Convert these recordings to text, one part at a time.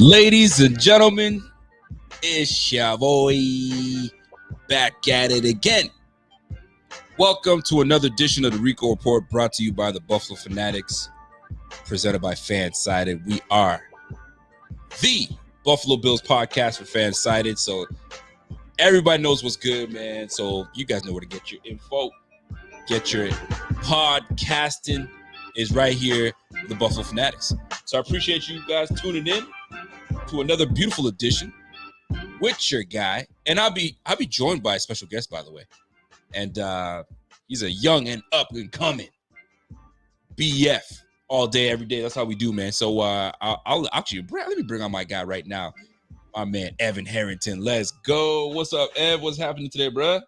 Ladies and gentlemen, it's your boy back at it again. Welcome to another edition of the Rico Report, brought to you by the Buffalo Fanatics, presented by Fansided. We are the Buffalo Bills podcast for Fansided, so everybody knows what's good, man. So you guys know where to get your info, get your podcasting is right here with the Buffalo Fanatics. So I appreciate you guys tuning in to another beautiful edition with your guy, and I'll be joined by a special guest, by the way, and he's a young and up and coming BF all day, every day. That's how we do, man. So I'll actually let me bring on my guy right now, my man Evan Harrington. Let's go. What's up, Ev? What's happening today, bro?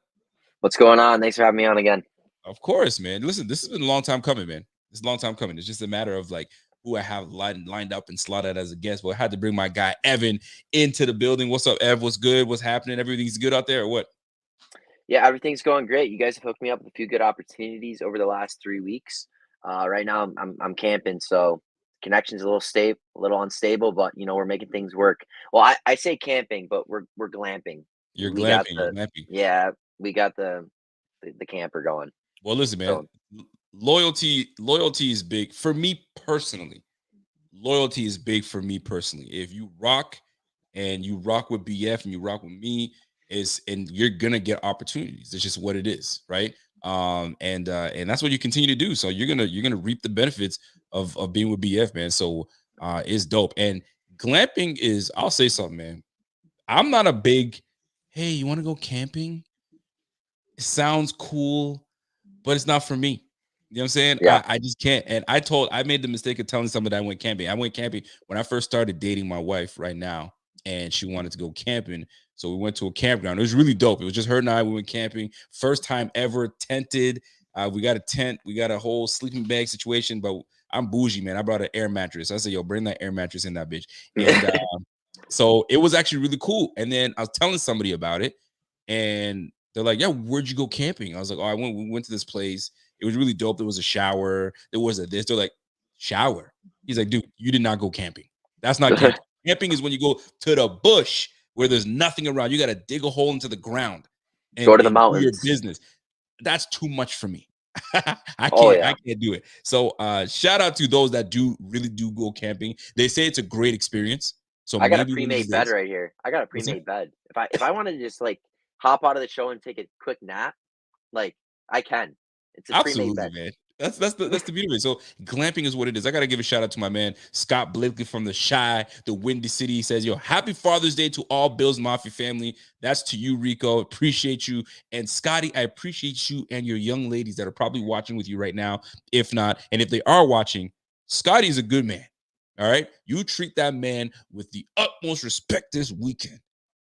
What's going on? Thanks for having me on again. Of course, man. Listen, this has been a long time coming, man. It's a long time coming. It's just a matter of like who I have lined up and slotted as a guest. But I had to bring my guy Evan into the building. What's up, Ev? What's good? What's happening? Everything's good out there, or what? Yeah, everything's going great. You guys have hooked me up with a few good opportunities over the last 3 weeks. Right now, I'm camping, so connection's a little unstable, but we're making things work. Well, I say camping, but we're glamping. You're We glamping. You're glamping. Yeah, we got the camper going. Well, listen, man. So, loyalty is big for me personally. Loyalty is big for me personally. If you rock and you rock with BF and you rock with me, and you're gonna get opportunities. It's just what it is, right? And that's what you continue to do. So you're gonna reap the benefits of being with BF, man. So it's dope. And glamping is, I'll say something, man. I'm not a big, hey, you want to go camping? It sounds cool, but it's not for me. You know what I'm saying? Yeah. I just can't. And I made the mistake of telling somebody I went camping. I went camping when I first started dating my wife right now, and she wanted to go camping. So we went to a campground. It was really dope. It was just her and I. We went camping. First time ever tented. We got a tent. We got a whole sleeping bag situation, but I'm bougie, man. I brought an air mattress. I said, yo, bring that air mattress in that bitch. And so it was actually really cool. And then I was telling somebody about it, and they're like, yeah, where'd you go camping? I was like, oh, we went to this place. It was really dope. There was a shower. There was a this. They're like, shower? He's like, dude, you did not go camping. That's not camping. Camping is when you go to the bush where there's nothing around. You got to dig a hole into the ground and go to the do mountains. your business. That's too much for me. I can't do it. So shout out to those that really do go camping. They say it's a great experience. So I got a pre-made bed right here. I got a pre-made bed. If I wanted to just like hop out of the show and take a quick nap, like I can. It's a pre-made bed, man. That's the beauty of it. So glamping is what it is. I gotta give a shout out to my man Scott Blakely from the Windy City. He says, yo, happy Father's Day to all Bills Mafia family. That's to you, Rico. Appreciate you. And Scotty, I appreciate you and your young ladies that are probably watching with you right now. If not, and if they are watching, Scotty's a good man. All right. You treat that man with the utmost respect this weekend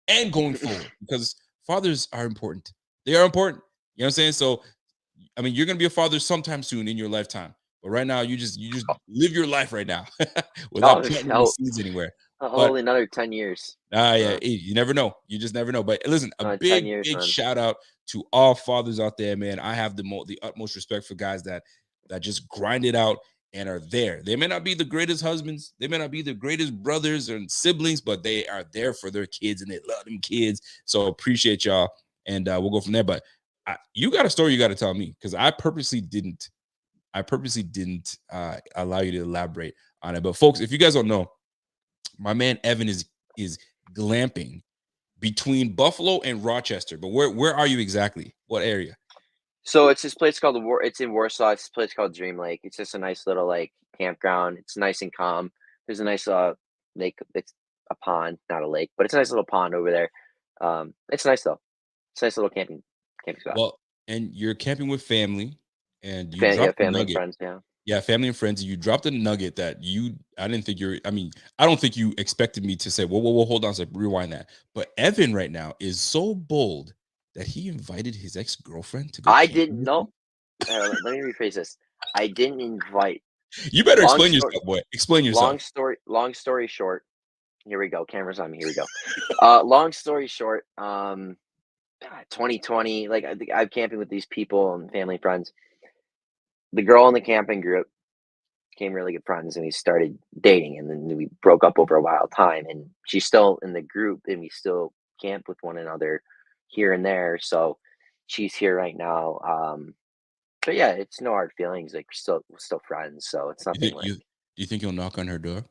and going forward, because fathers are important. They are important. You know what I'm saying? So I mean, you're gonna be a father sometime soon in your lifetime, but right now you just live your life right now without planting any seeds anywhere. Only another 10 years. Yeah, you never know. You just never know. But listen, a big shout out to all fathers out there, man. I have the utmost respect for guys that just grind it out and are there. They may not be the greatest husbands, they may not be the greatest brothers and siblings, but they are there for their kids and they love them kids. So appreciate y'all, and we'll go from there. But you got a story you got to tell me, because I purposely didn't allow you to elaborate on it. But folks, if you guys don't know, my man Evan is glamping between Buffalo and Rochester. But where are you exactly? What area? So it's this place called it's in Warsaw. It's this place called Dream Lake. It's just a nice little like campground. It's nice and calm. There's a nice lake. It's a pond, not a lake, but it's a nice little pond over there. It's nice though. It's a nice little camping spot. Well, and you're camping with family, and you family and friends. Yeah, family and friends. You dropped a nugget that I don't think you expected me to say, whoa, hold on, so rewind that. But Evan right now is so bold that he invited his ex-girlfriend to go. I didn't know. Let me rephrase this. I didn't invite. You better explain yourself, boy. Explain yourself. Long story short. Here we go. Camera's on me. Here we go. Long story short. 2020. Like I'm camping with these people and family and friends. The girl in the camping group became really good friends, and we started dating, and then we broke up over a wild time. And she's still in the group, and we still camp with one another here and there. So she's here right now. But yeah, it's no hard feelings. Like we're still friends, so it's You nothing think like. you do you think you'll knock on her door?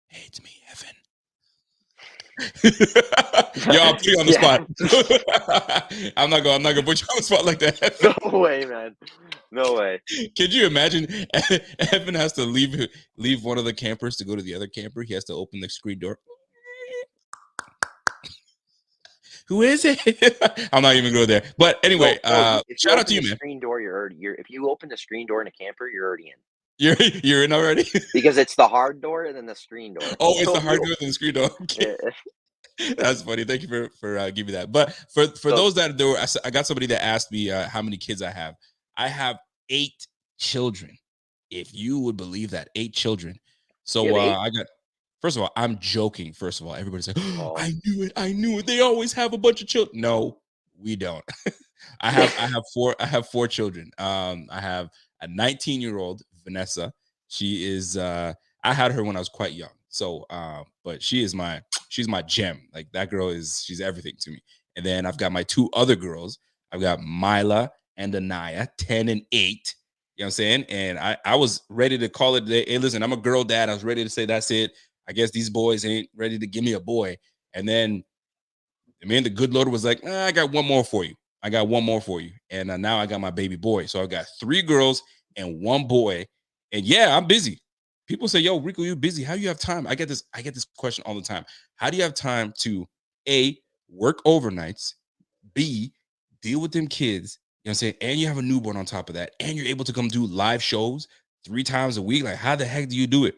Hey, it's me, Evan. Yo, I'll put you on the Yeah, spot. I'm not gonna put you on the spot like that. no way, man, no way. Could you imagine? Evan has to leave one of the campers to go to the other camper. He has to open the screen door. Who is it? I'm not even going there. But anyway, If you shout out to open you, the man. screen door, you're if you open the screen door in a camper, you're already in You're in already. because it's the hard door and then the screen door. Oh, it's So the if you, hard door than the screen door. Okay. eh, That's funny. Thank you for giving that. But for so those that do, I got somebody that asked me how many kids I have. I have 8 children. If you would believe that, 8 children. So you have 8? I got. First of all, I'm joking. First of all, everybody's like, oh, Oh, "I knew it. I knew it. They always have a bunch of children." No, we don't. I have 4. I have 4 children. I have a 19-year-old Vanessa. She is. I had her when I was quite young. So, but she's my gem. Like that girl she's everything to me. And then I've got my 2 other girls. I've got Mila and Anaya, 10 and 8. You know what I'm saying? And I was ready to call it. Hey, listen, I'm a girl dad. I was ready to say that's it. I guess these boys ain't ready to give me a boy. And then, the good Lord was like, I got one more for you. I got one more for you. And now I got my baby boy. So I got 3 girls and 1 boy. And yeah, I'm busy. People say, yo, Rico, you're busy. How do you have time? I get this question all the time. How do you have time to A, work overnights, B, deal with them kids, you know what I'm saying? And you have a newborn on top of that, and you're able to come do live shows 3 times a week. Like, how the heck do you do it?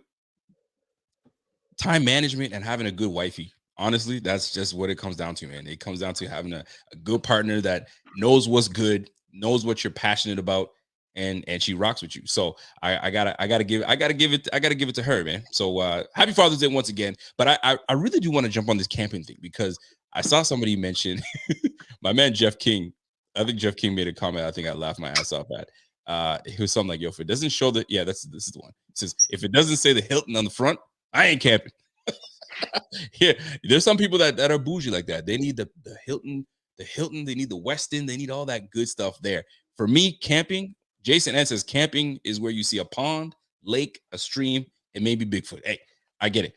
Time management and having a good wifey. Honestly, that's just what it comes down to, man. It comes down to having a good partner that knows what's good, knows what you're passionate about, and she rocks with you. So I gotta give it to her, man. So happy Father's Day once again. But I really do want to jump on this camping thing because I saw somebody mention my man Jeff King. I think Jeff King made a comment. I think I laughed my ass off at. It was something like, "Yo, if it doesn't show the this is the one." It says, "If it doesn't say the Hilton on the front, I ain't camping." Yeah, there's some people that are bougie like that. They need the Hilton, they need the Westin, they need all that good stuff there. For me, camping, Jason N says camping is where you see a pond, lake, a stream, and maybe Bigfoot. Hey, I get it.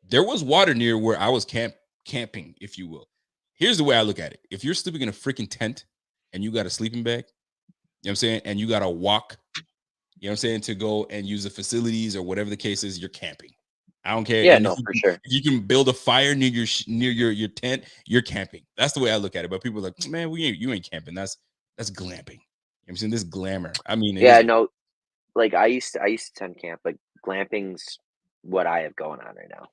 There was water near where I was camping, if you will. Here's the way I look at it. If you're sleeping in a freaking tent and you got a sleeping bag, you know what I'm saying, and you got to walk, you know what I'm saying, to go and use the facilities or whatever the case is, you're camping. I don't care. yeah, And no, for sure. if you can build a fire near your tent, you're camping. That's the way I look at it. But people are like, man, you ain't camping. That's glamping. You know what I'm saying? This glamour. I mean, it Yeah, is. no, like I used to tent camp, but glamping's what I have going on right now.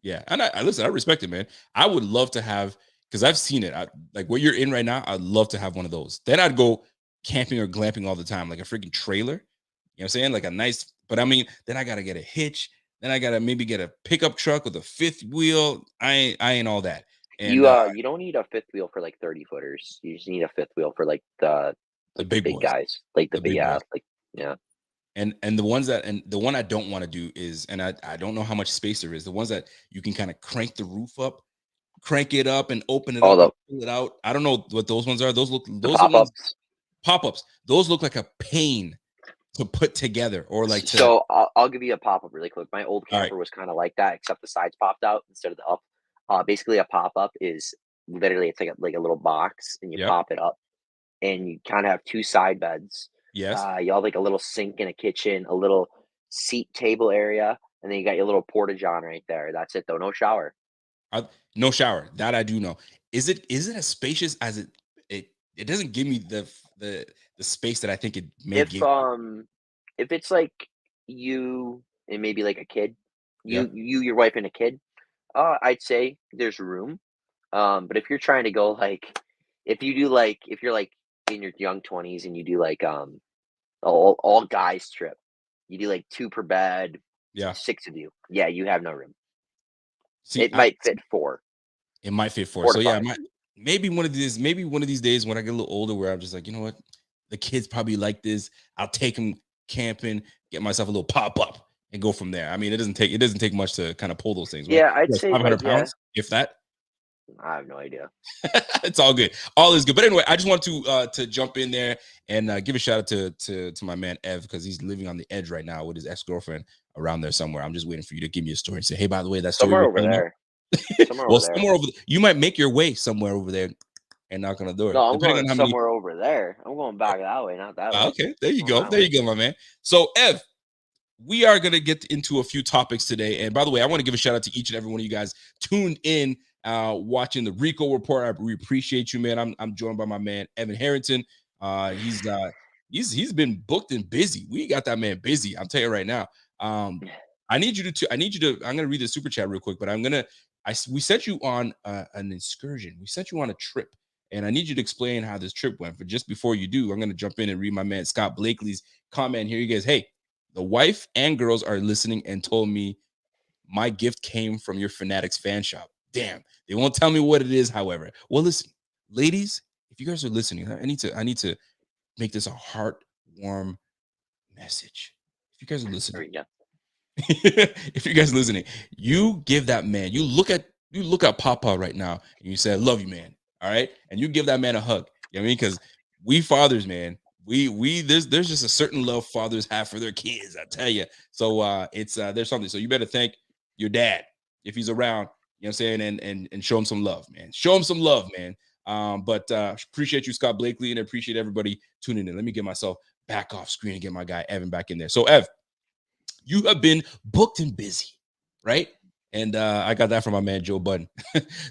Yeah. And I listen, I respect it, man. I would love to have, because I've seen it. Like what you're in right now, I'd love to have one of those. Then I'd go camping or glamping all the time, like a freaking trailer. You know what I'm saying? Like a nice, but I mean, then I gotta get a hitch. Then I gotta maybe get a pickup truck with a 5th wheel. I ain't all that. And You don't need a fifth wheel for like 30 footers. You just need a fifth wheel for like the the like the big big boys, guys, like the the big big boys. yeah. And the ones that, and the one I don't want to do is, and I don't know how much space there is, the ones that you can kind of crank the roof up, crank it up and open it All up the and pull it out. I don't know what those ones are. the Those are pop ones, ups. pop-ups. Those look like a pain to put together, or like to, So I'll give you a pop up really quick. My old all right. camper was kind of like that, except the sides popped out instead of the up. Basically, a pop up is literally it's like a little box, and you Yep. pop it up, and you kind of have 2 side beds. Yes. You have like a little sink in a kitchen, a little seat table area, and then you got your little porta john right there. That's it though. No shower. No shower. That I do know. Is it as spacious as it doesn't give me the space that I think it may If give. if it's like you and maybe like a kid, Yep. your wife and a kid, I'd say there's room. But if you're trying to go like, if you're like in your young 20s and you do like all guys trip, you do like 2 per bed, Yeah. 6 of you. Yeah, you have no room. See, It might fit 4, it might fit 4. 4 So to yeah, 5. maybe one of these days when I get a little older, where I'm just like, you know what, the kids probably like this. I'll take them camping, get myself a little pop up, and go from there. I mean, it doesn't take much to kind of pull those things. Yeah, I'd What, say 500 like pounds, if that. I have no idea. It's all good. All is good. But anyway, I just want to jump in there and give a shout out to my man Ev, because he's living on the edge right now with his ex-girlfriend around there somewhere. I'm just waiting for you to give me a story and say, hey, by the way, that story Somewhere you're over telling me. there. Somewhere Well, over there. somewhere over you might make your way somewhere over there and knock on the door. No, I'm Depending going on how many. somewhere over there. I'm going back that way, not that way. Okay, there you Going go. that There way. you go, my man. So Ev, we are going to get into a few topics today. And by the way, I want to give a shout out to each and every one of you guys tuned in, watching the Rico Report. We appreciate you, man. I'm joined by my man Evan Harrington. He's been booked and busy. We got that man busy. I'm telling you right now. I need you to I'm gonna read the super chat real quick, but we sent you on an excursion. We sent you on a trip, and I need you to explain how this trip went. But just before you do, I'm gonna jump in and read my man Scott Blakely's comment here. He goes, hey, the wife and girls are listening and told me my gift came from your Fanatics fan shop. Damn, they won't tell me what it is, however. Well, listen, ladies, if you guys are listening, I need to make this a heart-warm message. If you guys are listening, if you guys are listening, you give that man, you look at Papa right now and you say, I love you, man. All right. And you give that man a hug. You know what I mean? Because we fathers, man, there's just a certain love fathers have for their kids, I tell you. So it's there's something. So you better thank your dad if he's around, you know what I'm saying, and show him some love, man. Show him some love, man. But appreciate you, Scott Blakely, and appreciate everybody tuning in. Let me get myself back off screen and get my guy Evan back in there. So Ev, you have been booked and busy, right? And I got that from my man Joe Budden.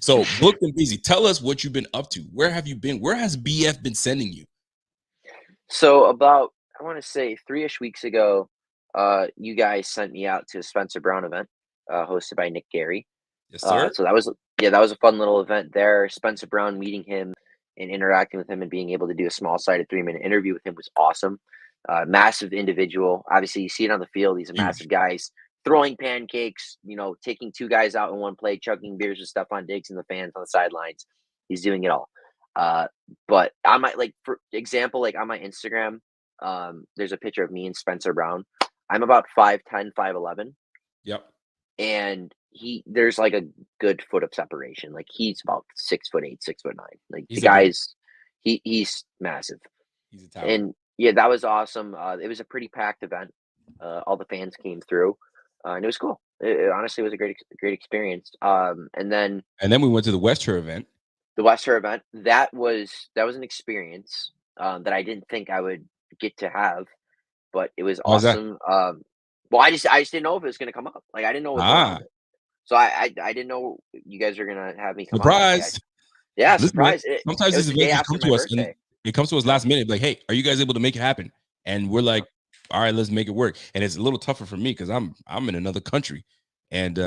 So booked and busy. Tell us what you've been up to. Where have you been? Where has BF been sending you? So about, I want to say 3-ish weeks ago, you guys sent me out to a Spencer Brown event, hosted by Nick Gary. Yes, sir. So that was a fun little event there. Spencer Brown, meeting him and interacting with him and being able to do a small-sided 3-minute interview with him was awesome. Massive individual. Obviously, you see it on the field. He's a massive guy. He's throwing pancakes, taking 2 guys out in one play, chugging beers with Stephon Diggs and the fans on the sidelines. He's doing it all. But I might, like, for example, like on my Instagram, there's a picture of me and Spencer Brown. I'm about 5'10", 5'11". Yep. And there's like a good foot of separation. Like he's about 6'8", 6'9". Like He's the guy's he's massive. He's a tower. And yeah, that was awesome. It was a pretty packed event. All the fans came through, and it was cool. It honestly was a great experience. And then we went to the West Shore event. The West Shore event, that was an experience that I didn't think I would get to have, but it was awesome. Well, I just didn't know if it was gonna come up. Like I didn't know what was going on. So I didn't know you guys were gonna have me come surprise. Out. Yeah, listen, surprise. Sometimes these events come to us and it comes to us last minute, like, hey, are you guys able to make it happen? And we're like, all right, let's make it work. And it's a little tougher for me because I'm in another country. And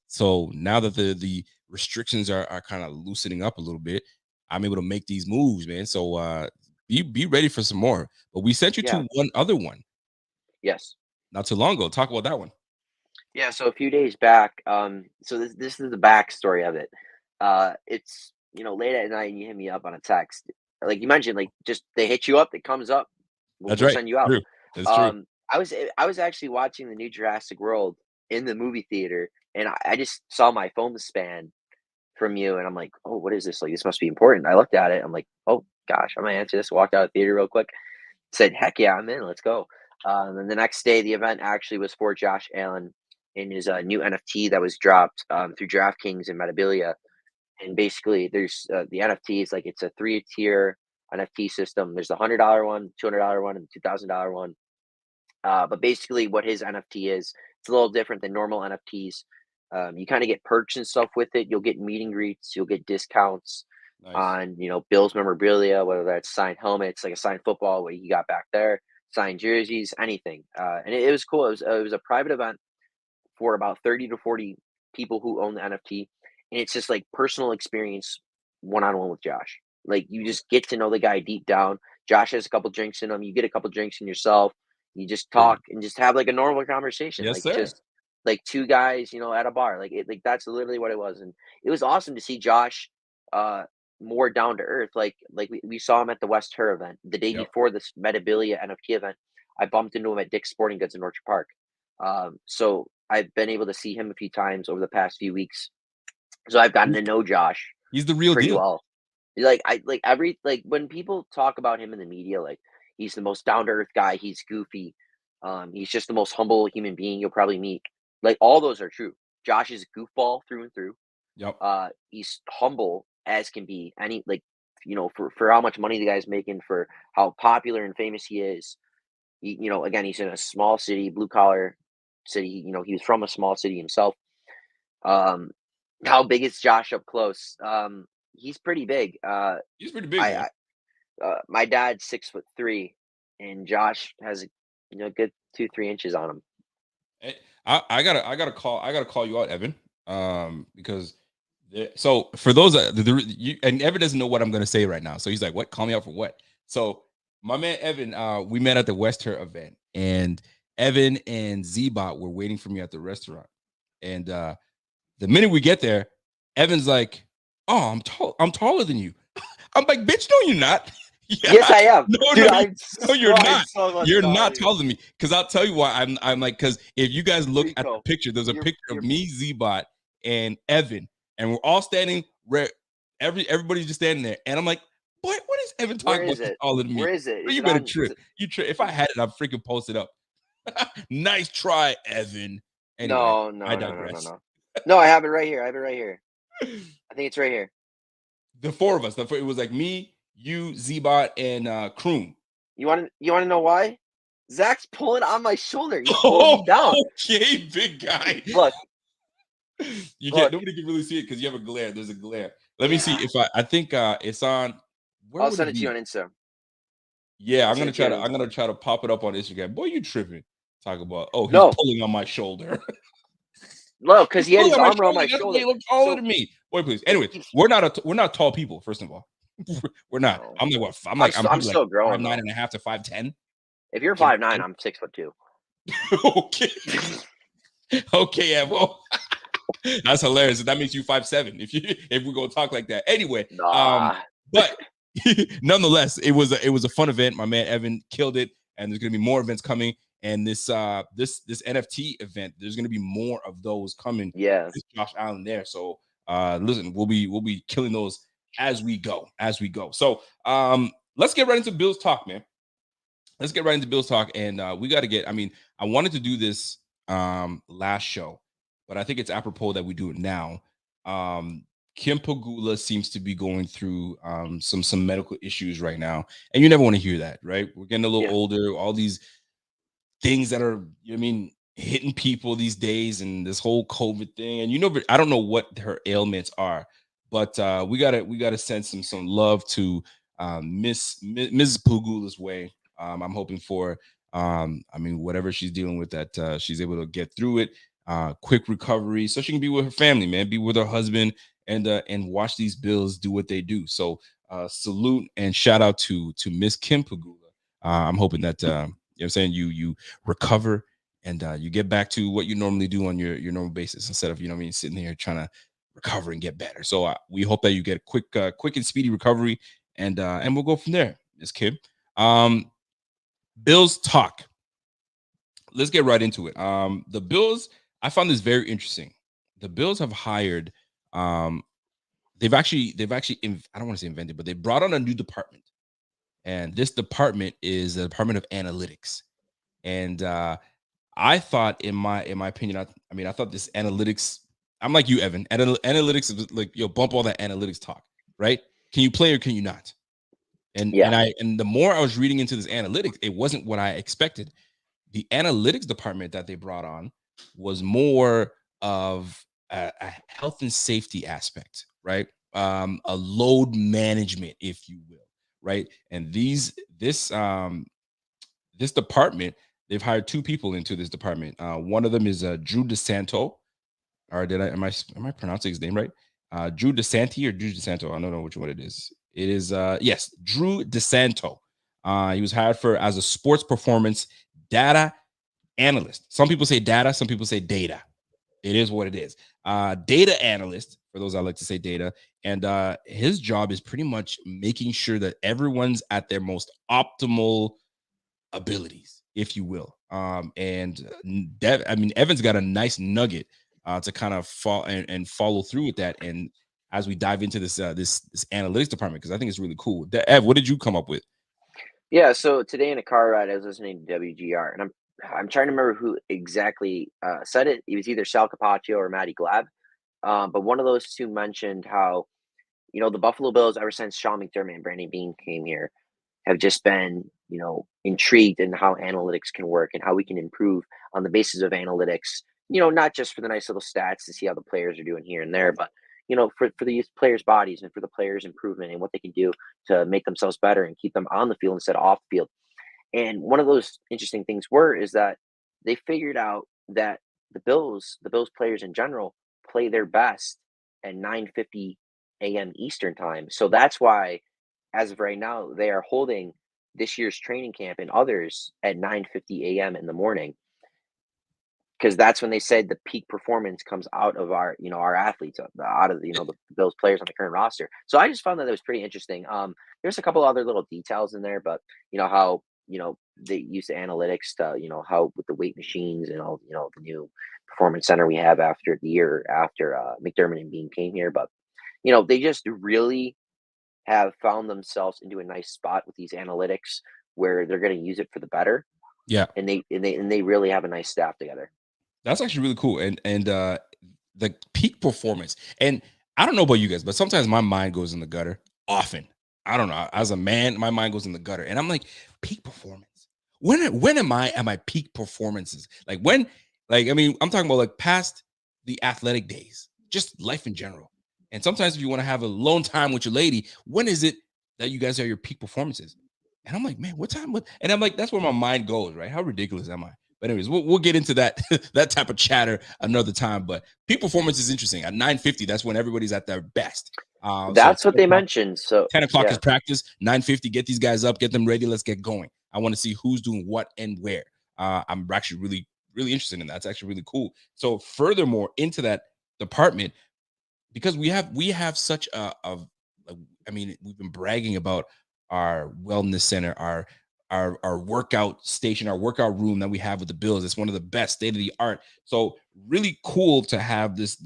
so now that the restrictions are kind of loosening up a little bit, I'm able to make these moves, man. So be ready for some more. But we sent you to one other one. Yes. Not too long ago. Talk about that one. Yeah, so a few days back, so this is the backstory of it. It's, late at night and you hit me up on a text. Like you mentioned, like just they hit you up, it comes up, we'll send you out. True. That's true. I was actually watching the new Jurassic World in the movie theater, and I just saw my phone span from you, and I'm like, oh, what is this? Like, this must be important. I looked at it, I'm like, oh gosh, I'm gonna answer this. Walked out of the theater real quick, said, heck yeah, I'm in, let's go. And then the next day, the event actually was for Josh Allen in his new NFT that was dropped through DraftKings and Metabilia. And basically, there's the NFTs, like it's a 3-tier NFT system. There's the $100 one, $200 one, and the $2,000 one. But basically, what his NFT is, it's a little different than normal NFTs. You kind of get perks and stuff with it. You'll get meet and greets. You'll get discounts on, Bills memorabilia, whether that's signed helmets, like a signed football, what you got back there, signed jerseys, anything. And it was cool. It was a private event for about 30 to 40 people who own the NFT. And it's just like personal experience one-on-one with Josh. Like you just get to know the guy deep down. Josh has a couple drinks in him. You get a couple drinks in yourself. You just talk and just have like a normal conversation. Yes, like sir. Just like 2 guys, at a bar. Like that's literally what it was. And it was awesome to see Josh more down to earth. Like we saw him at the West Her event the day before this Metabilia NFT event. I bumped into him at Dick's Sporting Goods in Orchard Park. So I've been able to see him a few times over the past few weeks. So I've gotten to know Josh He's the real pretty deal. well. When people talk about him in the media, like he's the most down to earth guy, he's goofy, he's just the most humble human being you'll probably meet. Like all those are true. Josh is a goofball through and through. Yep. He's humble as can be. For how much money the guy's making, for how popular and famous he is. Again, he's in a small city, blue collar city. He was from a small city himself. How big is Josh up close? He's pretty big. He's pretty big, man. My dad's 6'3", and Josh has a good 2-3 inches on him. I gotta call you out, Evan. Because so for those and Evan doesn't know what I'm gonna say right now. So he's like, "What? Call me out for what?" So my man Evan, we met at the Western event, and Evan and Z-Bot were waiting for me at the restaurant. And the minute we get there, Evan's like, "Oh, I'm taller than you." I'm like, "Bitch, no, you're not." Yeah, yes, I am. No, Dude, you're not. You're not taller than me. Because I'll tell you why. I'm like, because if you guys look at the picture, there's a picture of me, Z-Bot, and Evan, and we're all standing. Everybody's just standing there, and I'm like, "Boy, what is Evan talking about? Taller than me? Where is it? You better trip. You trip. If I had it, I'd freaking post it up. Nice try, Evan. Anyway, no, I digress. No, I have it right here. I think it's right here. The four of us. It was like me, you, Z-Bot, and Kroom. You want to know why? Zach's pulling on my shoulder. He's pulling me down. Okay, big guy. Look. Nobody can really see it because you have a glare. There's a glare. Let me see if I think it's on. I'll send it to you on Instagram. Yeah, I'm gonna try to pop it up on Instagram. Boy, you tripping. Talk about he's pulling on my shoulder. No, because he had his arm around my shoulder. He looked taller than me. Boy, please. Anyway, we're not tall people. First of all, we're not. No. I'm like what? I'm still like growing. 5'9.5" to 5'10". If you're 5'9", I'm 6'2". Okay. Okay, yeah. Well, that's hilarious. That makes you 5'7". If we're gonna talk like that. Anyway, but nonetheless, it was a fun event. My man Evan killed it, and there's gonna be more events coming. And this NFT event, there's gonna be more of those coming. Yeah, Josh Allen there. So listen, we'll be killing those as we go. So let's get right into Bills talk, man. Let's get right into Bills talk, and we got to get. I mean, I wanted to do this last show, but I think it's apropos that we do it now. Kim Pegula seems to be going through some medical issues right now, and you never want to hear that, right? We're getting a little older. All these things that are, hitting people these days, and this whole COVID thing, and I don't know what her ailments are, but we gotta send some love to Mrs. Pegula's way. I'm hoping for whatever she's dealing with, that she's able to get through it, quick recovery, so she can be with her family, man, be with her husband, and watch these Bills do what they do. So salute and shout out to Miss Kim Pegula. I'm hoping that I'm saying you recover and you get back to what you normally do on your normal basis, instead of sitting here trying to recover and get better. So we hope that you get a quick and speedy recovery, and we'll go from there, Miss Kim. Bills talk. Let's get right into it. The Bills, I found this very interesting. The Bills have hired. They've actually I don't want to say invented, but they brought on a new department. And this department is the Department of Analytics. And I thought, in my opinion, I thought this analytics, I'm like you, Evan. Analytics is like, bump all that analytics talk, right? Can you play or can you not? And the more I was reading into this analytics, it wasn't what I expected. The analytics department that they brought on was more of a health and safety aspect, right? A load management, if you will. Right. And this department, they've hired two people into this department. One of them is Drew DeSanto. Or am I pronouncing his name right? Drew DeSanti or Drew DeSanto? I don't know which one it is. It is yes, Drew DeSanto. He was hired as a sports performance data analyst. Some people say data, some people say data. It is what it is. Data analyst, for those I like to say data. And his job is pretty much making sure that everyone's at their most optimal abilities, if you will. Evan's got a nice nugget to kind of fall and follow through with that. And as we dive into this this analytics department, because I think it's really cool. Ev, what did you come up with? Yeah, so today in a car ride, I was listening to WGR, and I'm trying to remember who exactly said it. It was either Sal Capaccio or Matty Glab, but one of those two mentioned how the Buffalo Bills, ever since Sean McDermott and Brandon Bean came here, have just been intrigued in how analytics can work and how we can improve on the basis of analytics. Not just for the nice little stats to see how the players are doing here and there, but for these players' bodies and for the players' improvement and what they can do to make themselves better and keep them on the field instead of off the field. And one of those interesting things is that they figured out that the Bills players in general play their best at 9:50 a.m. Eastern time. So that's why, as of right now, they are holding this year's training camp and others at 9:50 a.m. in the morning, because that's when they said the peak performance comes out of our athletes, out of the Bills players on the current roster. So I just found that was pretty interesting. There's a couple other little details in there, but how they use the analytics to how with the weight machines and all the new performance center we have after the year after McDermott and Bean came here, but they just really have found themselves into a nice spot with these analytics where they're going to use it for the better, Yeah, and they really have a nice staff together. that's actually really cool. And the peak performance. And I don't know about you guys, but sometimes my mind goes in the gutter often. I don't know. As a man, my mind goes in the gutter. And I'm like, peak performance. When am I at my peak performances? Like when, like, I mean, I'm talking about like past the athletic days, just life in general. And sometimes if you want to have a alone time with your lady, when is it that you guys are your peak performances? And I'm like, man, what time? And I'm like, that's where my mind goes, right? How ridiculous am I? But anyways, we'll get into that that type of chatter another time. But peak performance is interesting. At 9:50, that's when everybody's at their best. So That's what they mentioned. So 10 o'clock is yeah, practice. 9:50, get these guys up, get them ready. Let's get going. I want to see who's doing what and where. I'm actually really interested in that. It's actually really cool. So furthermore, into that department, because we have such I mean, we've been bragging about our wellness center, our workout station, our workout room that we have with the Bills. It's one of the best, state of the art. So really cool to have this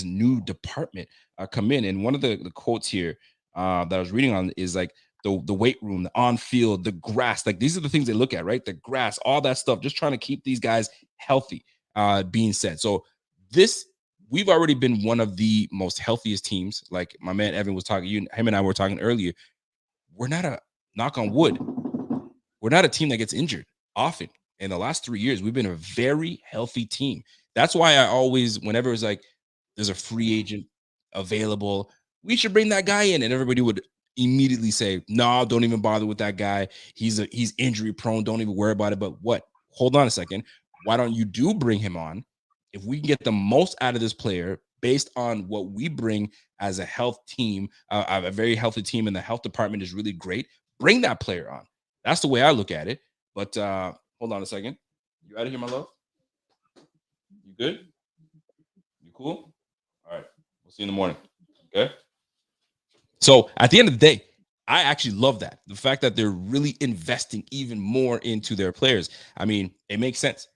new department come in. And one of the quotes here that I was reading on is like the weight room, the on field, the grass. Like these are the things they look at, right? The grass, all that stuff, just trying to keep these guys healthy. Being said, so this we've already been one of the most healthiest teams. Like my man Evan was talking, him and I were talking earlier. We're not a knock on wood. We're not a team that gets injured often. In the last 3 years, we've been a very healthy team. That's why I always, whenever it's like there's a free agent available, we should bring that guy in, and everybody would immediately say, "No, don't even bother with that guy. He's injury prone. Don't even worry about it." But what? Hold on a second. Why don't you bring him on? If we can get the most out of this player based on what we bring as a health team, a very healthy team, and the health department is really great. Bring that player on. That's the way I look at it. But hold on a second. You out of here, my love? You good? You cool? All right. We'll see you in the morning. Okay. So at the end of the day, I actually love that. The fact that they're really investing even more into their players. I mean, it makes sense.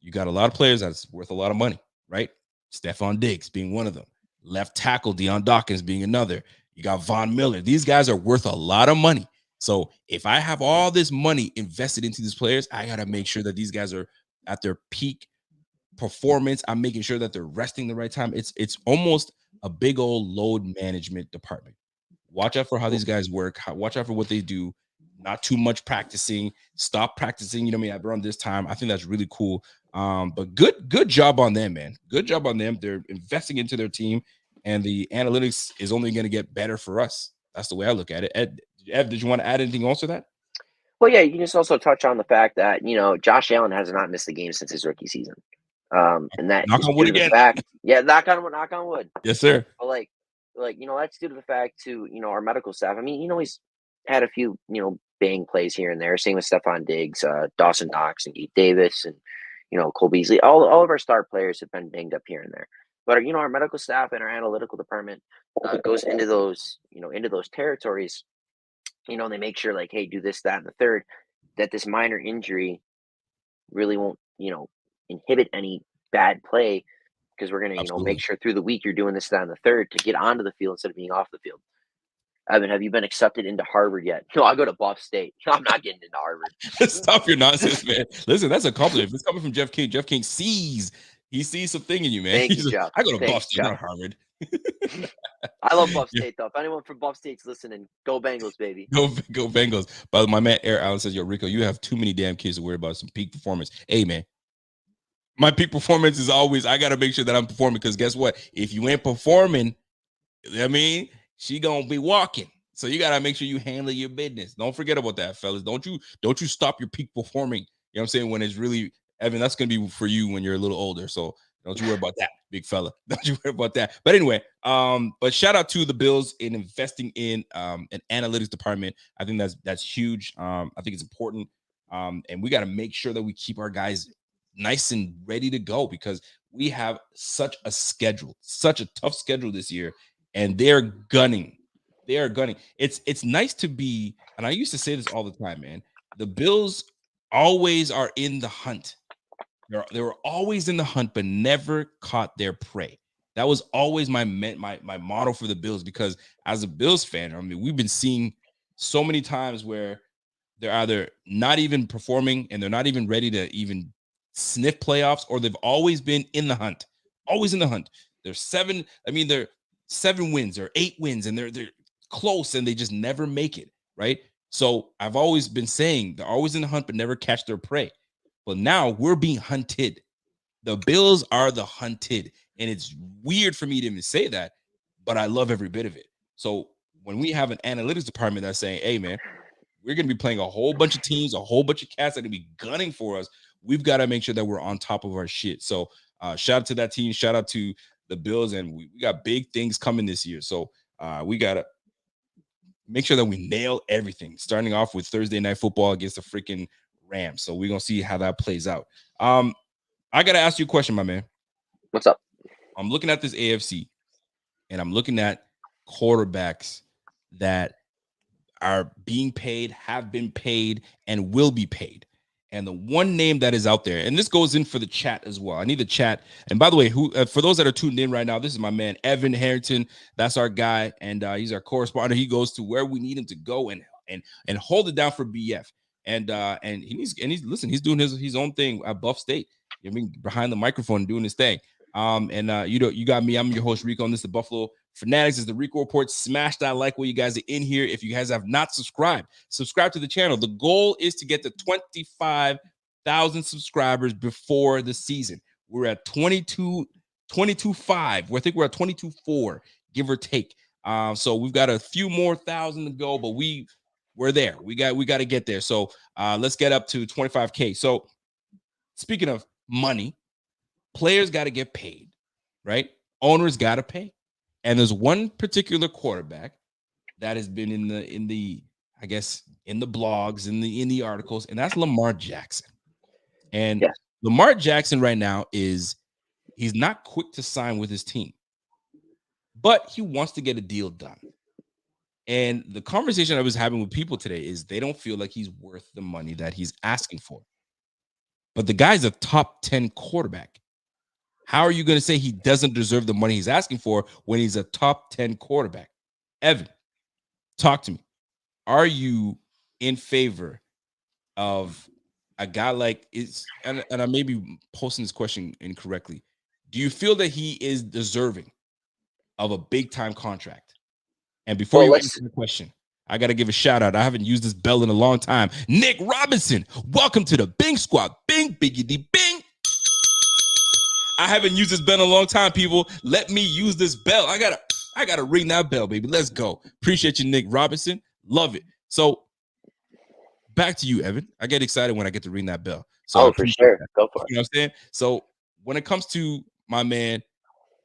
You got a lot of players that's worth a lot of money, right? Stephon Diggs being one of them. Left tackle Deion Dawkins being another. You got Von Miller. These guys are worth a lot of money. So if I have all this money invested into these players, I got to make sure that these guys are at their peak performance. I'm making sure that they're resting the right time. It's almost a big old load management department. Watch out for how these guys work. Watch out for what they do. Not too much practicing. Stop practicing. You know what I mean? Around this time, I think that's really cool. But good job on them, man. Good job on them. They're investing into their team, and the analytics is only going to get better for us. That's the way I look at it. Ed, did you want to add anything else to that? well, yeah, you can just also touch on the fact that Josh Allen has not missed a game since his rookie season, and that Knock is on wood due to the again. fact, yeah, knock on wood, Yes, sir. but that's due to the fact to our medical staff. I mean, he's had a few bang plays here and there. Same with Stephon Diggs, Dawson Knox, and Gabe Davis, and Cole Beasley. All of our star players have been banged up here and there. But our medical staff and our analytical department goes into those into those territories. They make sure like, hey, do this, that, and the third. that this minor injury really won't, inhibit any bad play because we're going to, make Absolutely. sure through the week you're doing this on the third to get onto the field instead of being off the field. Evan, have you been accepted into Harvard yet? No, I go to Buff State. I'm not getting into Harvard. Stop your nonsense, man. Listen, that's a compliment. If it's coming from Jeff King, Jeff King sees something in you, man. Thank you, He's like, Jeff. I go to Buff Thanks, State, Jeff. not Harvard. I love Buff Yeah. State, though. If anyone from Buff State's listening, go Bengals, baby. Go Bengals. But my man Air Allen says, yo, Rico, you have too many damn kids to worry about some peak performance. Hey, man. My peak performance is always, I got to make sure that I'm performing because guess what? If you ain't performing, she going to be walking. So you got to make sure you handle your business. Don't forget about that, fellas. Don't you stop your peak performing. You know what I'm saying? When it's really, Evan, that's going to be for you when you're a little older. So don't you worry about that, big fella. Don't you worry about that. But anyway, but shout out to the Bills in investing in an analytics department. I think that's huge. I think it's important. And we got to make sure that we keep our guys nice and ready to go because we have such a tough schedule this year, and they're gunning. It's nice to be, and I used to say this all the time, man. The Bills always are in the hunt. They were always in the hunt, but never caught their prey. That was always my motto for the Bills because as a Bills fan, I mean, we've been seeing so many times where they're either not even performing and they're not even ready to even sniff playoffs, or they've always been in the hunt. Always in the hunt. They're 7 wins or 8 wins, and they're close and they just never make it, right? So I've always been saying they're always in the hunt but never catch their prey. But now we're being hunted. The Bills are the hunted. And it's weird for me to even say that, but I love every bit of it. So when we have an analytics department that's saying, hey, man, we're going to be playing a whole bunch of teams, a whole bunch of cats that are going to be gunning for us, we've got to make sure that we're on top of our shit. So shout out to that team. Shout out to the Bills. And we got big things coming this year. So we got to make sure that we nail everything, starting off with Thursday Night Football against the freaking Rams. So we're going to see how that plays out. I got to ask you a question, my man. What's up? I'm looking at this AFC, and I'm looking at quarterbacks that are being paid, have been paid, and will be paid. And the one name that is out there, and this goes in for the chat as well. I need the chat. And by the way, for those that are tuned in right now, this is my man Evan Harrington. That's our guy, and he's our correspondent. He goes to where we need him to go and hold it down for BF. And he's he's doing his own thing at Buff State. I mean, behind the microphone and doing his thing. You got me. I'm your host Rico, and this is the Buffalo Fanatics. Is the Rico Report. Smash that like while you guys are in here. If you guys have not subscribed to the channel. The goal is to get to 25,000 subscribers before the season. We're at 22.5. I think we're at 22.4, give or take. So we've got a few more thousand to go, but we're there. We got to get there. So let's get up to 25K. So speaking of money, players got to get paid, right? Owners got to pay. And there's one particular quarterback that has been in the I guess in the blogs, in the articles, and that's Lamar Jackson. And Yes. Lamar Jackson right now he's not quick to sign with his team, but he wants to get a deal done. And the conversation I was having with people today is they don't feel like he's worth the money that he's asking for. But the guy's a top 10 quarterback. How are you going to say he doesn't deserve the money he's asking for when he's a top 10 quarterback? Evan, talk to me. Are you in favor of a guy like and I may be posting this question incorrectly. Do you feel that he is deserving of a big time contract? And before you answer the question, I got to give a shout out. I haven't used this bell in a long time. Nick Robinson, welcome to the Bing Squad. Bing, biggity, bing. I haven't used this bell in a long time, people. Let me use this bell. I gotta ring that bell, baby. Let's go. Appreciate you, Nick Robinson. Love it. So back to you, Evan. I get excited when I get to ring that bell. So for sure. That. Go for it. You know what I'm saying? So when it comes to my man,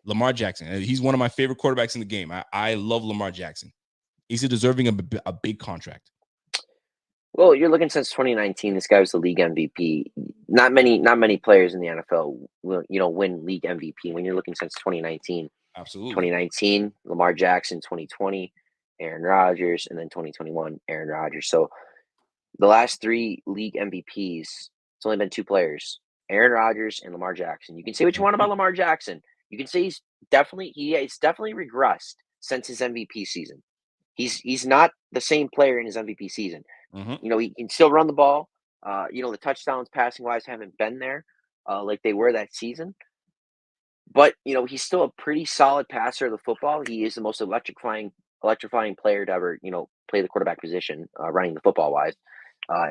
Lamar Jackson, he's one of my favorite quarterbacks in the game. I love Lamar Jackson. Is he deserving of a big contract? Well, you're looking since 2019. This guy was the league MVP. Not many players in the NFL will, win league MVP. When you're looking since 2019, absolutely. 2019, Lamar Jackson. 2020, Aaron Rodgers, and then 2021, Aaron Rodgers. So The last 3 league MVPs, it's only been 2 players, Aaron Rodgers and Lamar Jackson. You can say what you want about Lamar Jackson. You can say he's definitely regressed since his MVP season. He's not the same player in his MVP season. Mm-hmm. You know, he can still run the ball. You know, the touchdowns passing wise haven't been there like they were that season. But, you know, he's still a pretty solid passer of the football. He is the most electrifying player to ever, you know, play the quarterback position, running the football wise.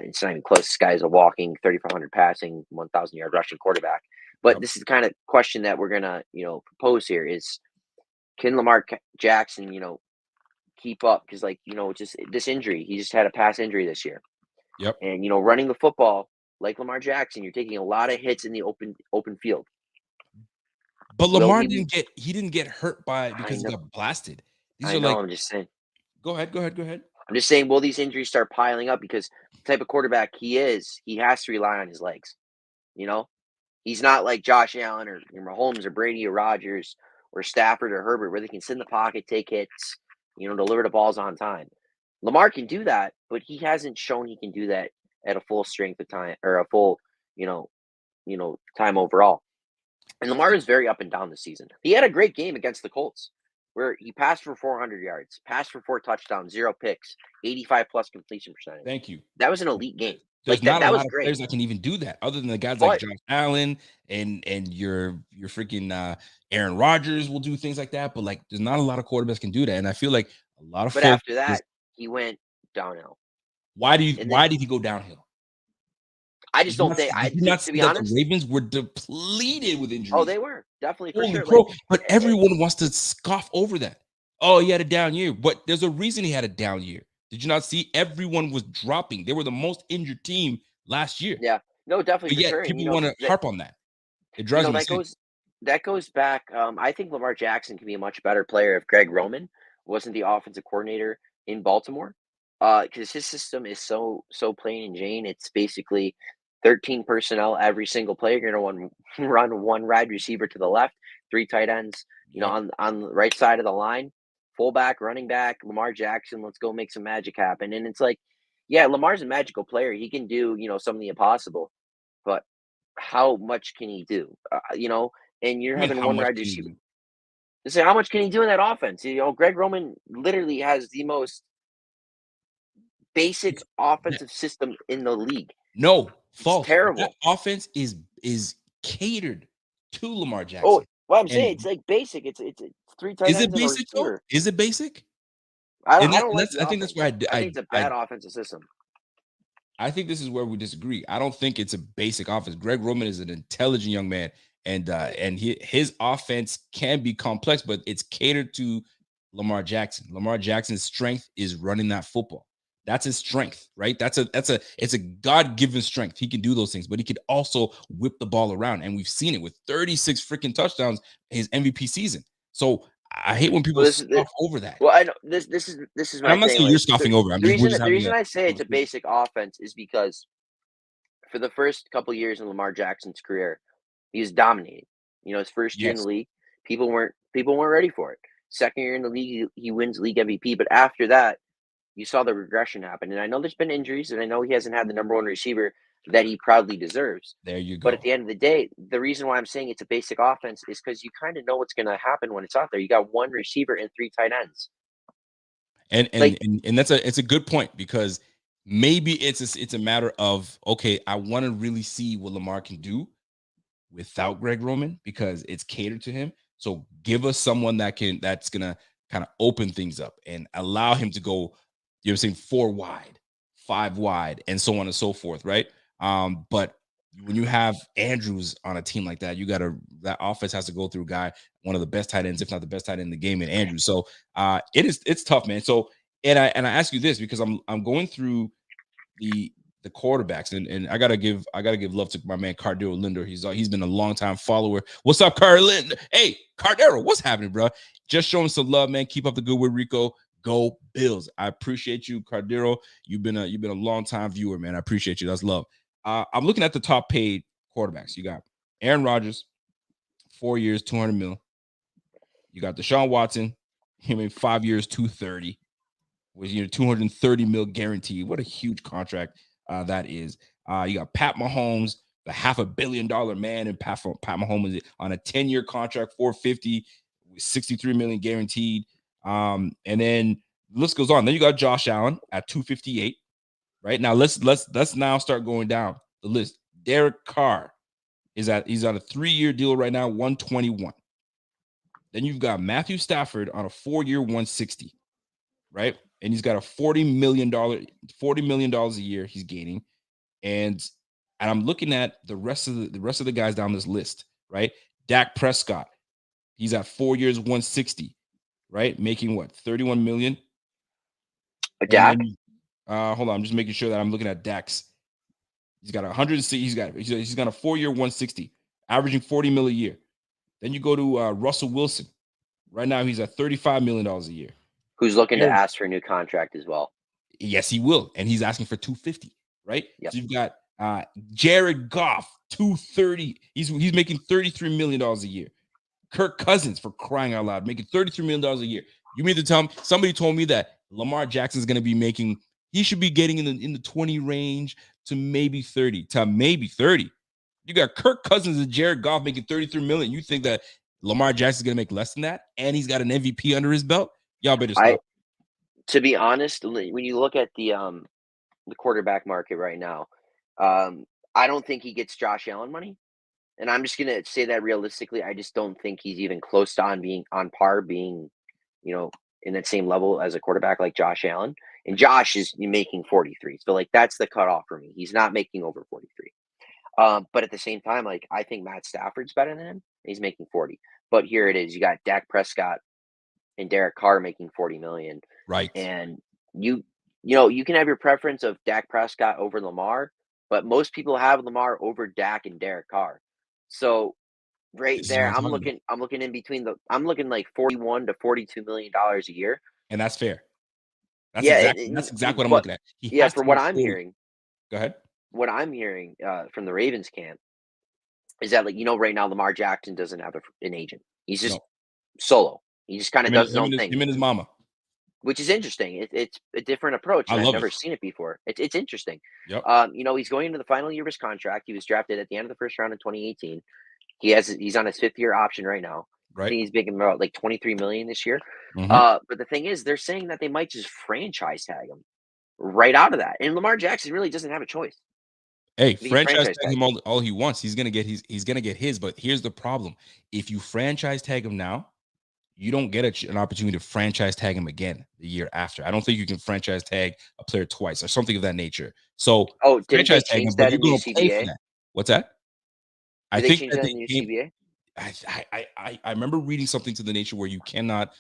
It's not even close. This guy is a walking 3,500 passing, 1,000-yard rushing quarterback. But Yep. this is the kind of question that we're gonna, you know, propose here: is can Lamar Jackson, you know, keep up? Because, like, you know, just this injury, he just had a past injury this year, Yep. and you know, running the football like Lamar Jackson, you're taking a lot of hits in the open field. But Will Lamar he be? didn't get hurt I because he know, got blasted. These I are know. like, I'm just saying. go ahead, go ahead, go ahead. I'm just saying. Will these injuries start piling up? Because the type of quarterback he is, he has to rely on his legs. You know, he's not like Josh Allen or Mahomes or Brady or Rodgers or Stafford or Herbert, where they can sit in the pocket, take hits, you know, deliver the balls on time. Lamar can do that, but he hasn't shown he can do that at a full strength of time or a full, you know, time overall. And Lamar is very up and down this season. He had a great game against the Colts, where he passed for 400 yards, passed for 4 touchdowns, 0 picks, 85 plus completion percentage. Thank you. That was an elite game. There's Like not a that was lot of great. players that can even do that, other than the guys like But Josh Allen and your freaking Aaron Rodgers will do things like that. But like, there's not a lot of quarterbacks can do that, and I feel like a lot of folks after just that, he went downhill. And then why did he go downhill? I just don't think Did you not to see be that the honest. Ravens were depleted with Oh, injuries? they were definitely for Holy sure. crow! Like, But everyone wants to scoff over that. Oh, he had a down year, but there's a reason he had a down year. Did you not see? Everyone was dropping. They were the most injured team last year, yeah, no, definitely but for yet sure. And people want to harp on that. It drives me insane. that goes back. I think Lamar Jackson can be a much better player if Greg Roman wasn't the offensive coordinator in Baltimore. Because his system is so plain and Jane. It's basically 13 personnel, every single player. You're gonna run one wide receiver to the left, 3 tight ends, you know, Yep. on the right side of the line, fullback, running back, Lamar Jackson. Let's go make some magic happen. And it's like, yeah, Lamar's a magical player. He can do, you know, some of the impossible, but how much can he do? You know, and you're I mean, having how one much wide can he receiver. do? To say how much can he do in that offense? You know, Greg Roman literally has the most basic It's offensive system in the league. no It's false. That terrible. offense is catered to Lamar Oh, Jackson. well, I'm saying And it's like basic. It's 3 tight is it ends and a basic though? receiver. Is it basic? I don't And like that's the I think that's where offense. I think it's a bad offensive system. I think this is where we disagree. I don't think it's a basic offense. Greg Roman is an intelligent young man, and his offense can be complex, but it's catered to Lamar Jackson. Lamar Jackson's strength is running that football. That's his strength, right? It's a God-given strength. He can do those things, but he could also whip the ball around, and we've seen it with 36 freaking touchdowns in his MVP season. So I hate when Well, people this is scoff over that. well, I know this is And my I'm not thing. saying you're Like scoffing over. I'm just we're just the having reason a I say it's a conversation. basic offense is because for the first couple years in Lamar Jackson's career, he was dominating. You know, his first year in the Yes, league, people weren't ready for it. Second year in the league, he wins league MVP. But after that, you saw the regression happen. And I know there's been injuries, and I know he hasn't had the number one receiver that he proudly deserves. there you But at go. the end of the day, the reason why I'm saying it's a basic offense is because you kind of know what's going to happen when it's out there. You got one receiver and 3 tight ends. And Like, that's it's a good point because maybe it's a matter of okay, I want to really see what Lamar can do without Greg Roman because it's catered to him. So give us someone that's gonna kind of open things up and allow him to go, you know what I'm saying, 4 wide, 5 wide, and so on and so forth, right? But when you have Andrews on a team like that, that offense has to go through a guy, one of the best tight ends, if not the best tight end in the game, in Andrews. So it's tough, man. So and I ask you this because I'm going through the quarterbacks and I gotta give love to my man Cardero Linder. He's been a long time follower. What's up, Cardero? Hey, Cardero, what's happening, bro? Just showing some love, man. Keep up the good work, Rico. Go Bills. I appreciate you, Cardero. You've been a long time viewer, man. I appreciate you. That's love. I'm looking at the top paid quarterbacks. You got Aaron Rodgers, 4 years, 200 mil. You got Deshaun Watson, him in 5 years, 230, with 230 mil guaranteed. What a huge contract. that is. You got Pat Mahomes, the $500 million man, and Pat Mahomes on a 10-year contract, 450, with 63 million guaranteed. And then the list goes on. Then you got Josh Allen at 258. Right now, let's now start going down the list. Derek Carr he's on a 3-year deal right now, 121. Then you've got Matthew Stafford on a 4-year, 160, right? And he's got a $40 million a year he's gaining. And I'm looking at the rest of the guys down this list, right? Dak Prescott, he's at 4 years, 160, right? Making what, 31 million? Dak? Hold on, I'm just making sure that I'm looking at Dak's. He's got 160. He's got a 4-year, 160, averaging 40 mil a year. Then you go to Russell Wilson. Right now, he's at $35 million a year. Who's looking to ask for a new contract as well? Yes, he will, and he's asking for 250. Right? Yep. So you've got Jared Goff, 230. He's making $33 million a year. Kirk Cousins, for crying out loud, making $33 million a year. You mean to tell me somebody told me that Lamar Jackson is going to be making? He should be getting in the 20 range to maybe 30. You got Kirk Cousins and Jared Goff making 33 million. You think that Lamar Jackson is going to make less than that, and he's got an MVP under his belt? Y'all better stop. To be honest, when you look at the quarterback market right now, I don't think he gets Josh Allen money. And I'm just gonna say that realistically, I just don't think he's even close to being on par, being, in that same level as a quarterback like Josh Allen. And Josh is making 43, so like that's the cutoff for me. He's not making over 43. But at the same time, like I think Matt Stafford's better than him. He's making 40. But here it is: you got Dak Prescott and Derek Carr making 40 million. Right. And you can have your preference of Dak Prescott over Lamar, but most people have Lamar over Dak and Derek Carr. So right there, I'm looking in between I'm looking like 41 to 42 million dollars a year. And that's fair. That's exactly what I'm looking at. For what I'm hearing. Go ahead. What I'm hearing from the Ravens camp is that, like, right now Lamar Jackson doesn't have an agent. He's just solo. He just kind of does his own thing. Him and his mama. Which is interesting. It's a different approach. And I've never seen it before. It's interesting. Yep. He's going into the final year of his contract. He was drafted at the end of the first round in 2018. He's on his 5th-year option right now. Right. I think he's making about like 23 million this year. Mm-hmm. But the thing is, they're saying that they might just franchise tag him right out of that. And Lamar Jackson really doesn't have a choice. Hey, franchise tag him all he wants. He's gonna get his. But here's the problem: if you franchise tag him now, you don't get an opportunity to franchise tag him again the year after. I don't think you can franchise tag a player twice or something of that nature. So, franchise tag him, but you're going to pay for that. What's that? I think that in the CBA. I remember reading something to the nature where you cannot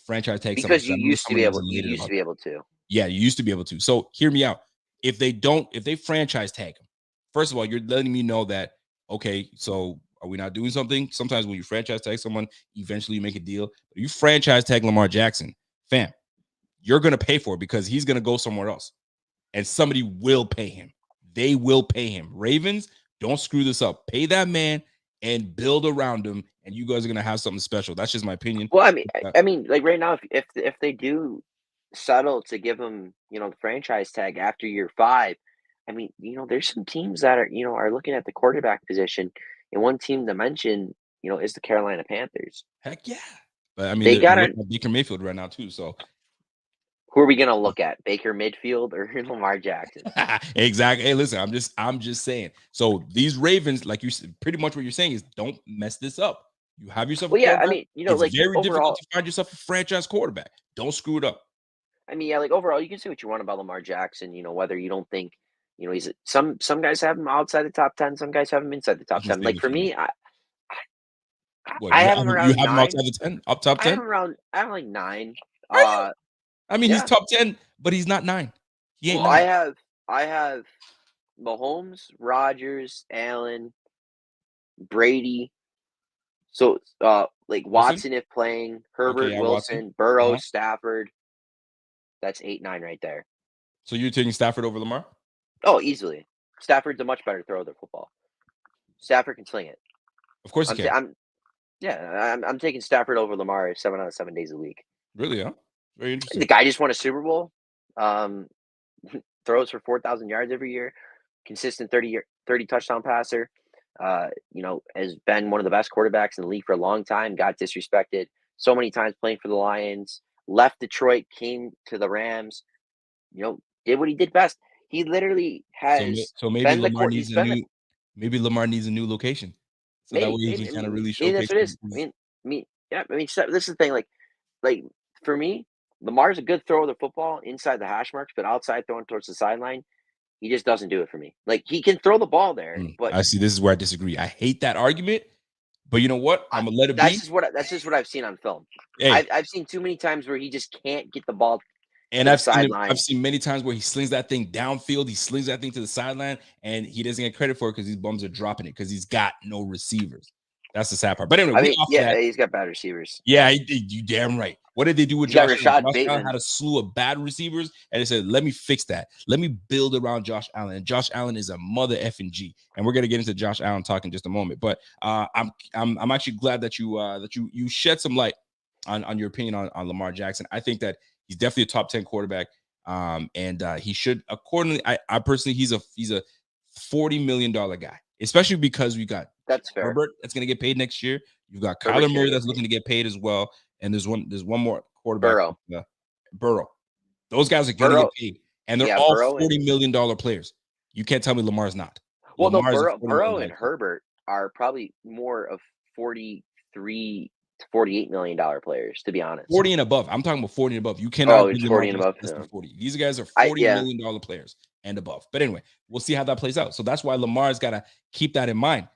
franchise tag because you used to be able. You used to be able to. Yeah, you used to be able to. So hear me out. If they franchise tag him, first of all, you're letting me know that, okay, so are we not doing something? Sometimes when you franchise tag someone, eventually you make a deal. But you franchise tag Lamar Jackson, fam, you're going to pay for it because he's going to go somewhere else. And somebody will pay him. They will pay him. Ravens, don't screw this up. Pay that man and build around him, and you guys are going to have something special. That's just my opinion. Well, I mean, like right now, if they do settle to give him, the franchise tag after year 5, I mean, there's some teams that are looking at the quarterback position. And one team to mention, is the Carolina Panthers. Heck yeah. But I mean, they got Baker Mayfield right now too. So who are we gonna look at? Baker Mayfield or Lamar Jackson? Exactly. Hey, listen, I'm just saying. So these Ravens, like you said, pretty much what you're saying is don't mess this up. You have yourself. Well, I mean, it's like very overall, difficult to find yourself a franchise quarterback. Don't screw it up. I mean, yeah, like overall, you can say what you want about Lamar Jackson. Whether you don't think. He's some guys have him outside the top 10. Some guys have him inside the top 10. Like for me, I have him around 9. You have him outside the 10, up top 10. I have like 9. I mean, he's top 10, but he's not 9. He ain't 9. I have Mahomes, Rodgers, Allen, Brady. So like Watson if playing, Herbert, Wilson, Burrow, Stafford. That's 8, 9 right there. So you're taking Stafford over Lamar? Oh, easily. Stafford's a much better thrower of the football. Stafford can sling it. Of course he can. I'm taking Stafford over Lamar 7 out of 7 days a week. Really, huh? Very interesting. The guy just won a Super Bowl. throws for 4,000 yards every year, consistent 30 touchdown passer. Has been one of the best quarterbacks in the league for a long time. Got disrespected so many times playing for the Lions. Left Detroit, came to the Rams. Did what he did best. He literally has So maybe been the Lamar court. He's needs a been the new maybe Lamar needs a new location. So that way maybe, he maybe. can kind of really Maybe that's showcase what it is. his Yeah. I mean, so this is the thing. Like for me, Lamar's a good thrower of the football inside the hash marks, but outside throwing towards the sideline, he just doesn't do it for me. Like he can throw the ball there, but I see. This is where I disagree. I hate that argument, but you know what? I'm gonna let it that's be. just what I've seen on film. Hey, I've seen too many times where he just can't get the ball and to the I've sideline. seen many times where he slings that thing downfield, he slings that thing to the sideline, and he doesn't get credit for it because these bums are dropping it because he's got no receivers. That's the sad part. But anyway, I we mean, off of yeah, that. he's got bad receivers. Yeah, you damn right. What did they do with He's got Josh Allen? Rashad Josh Allen Bateman. had a slew of bad receivers, and they said, "Let me fix that. Let me build around Josh Allen." And Josh Allen is a mother effing G. And we're gonna get into Josh Allen talk in just a moment. But I'm actually glad that you shed some light on your opinion on Lamar Jackson. I think that he's definitely a top 10 quarterback. And he should accordingly. I personally, he's a $40 million guy, especially because we got That's fair. Herbert that's going to get paid next year. You've got Herbert's Kyler gonna Murray get that's paid. looking to get paid as well, and there's one more quarterback, Burrow. Burrow. Those guys are going to get paid, and they're all Burrow $40 million players. You can't tell me Lamar's not. Well, no, Lamar is a $40 Burrow million and Herbert are probably more of 43 to $48 million players, to be honest. 40 and above. I'm talking about 40 and above. You cannot give Lamar 40 and above. less than Yeah. 40. These guys are $40 million players and above. But anyway, we'll see how that plays out. So that's why Lamar's got to keep that in mind.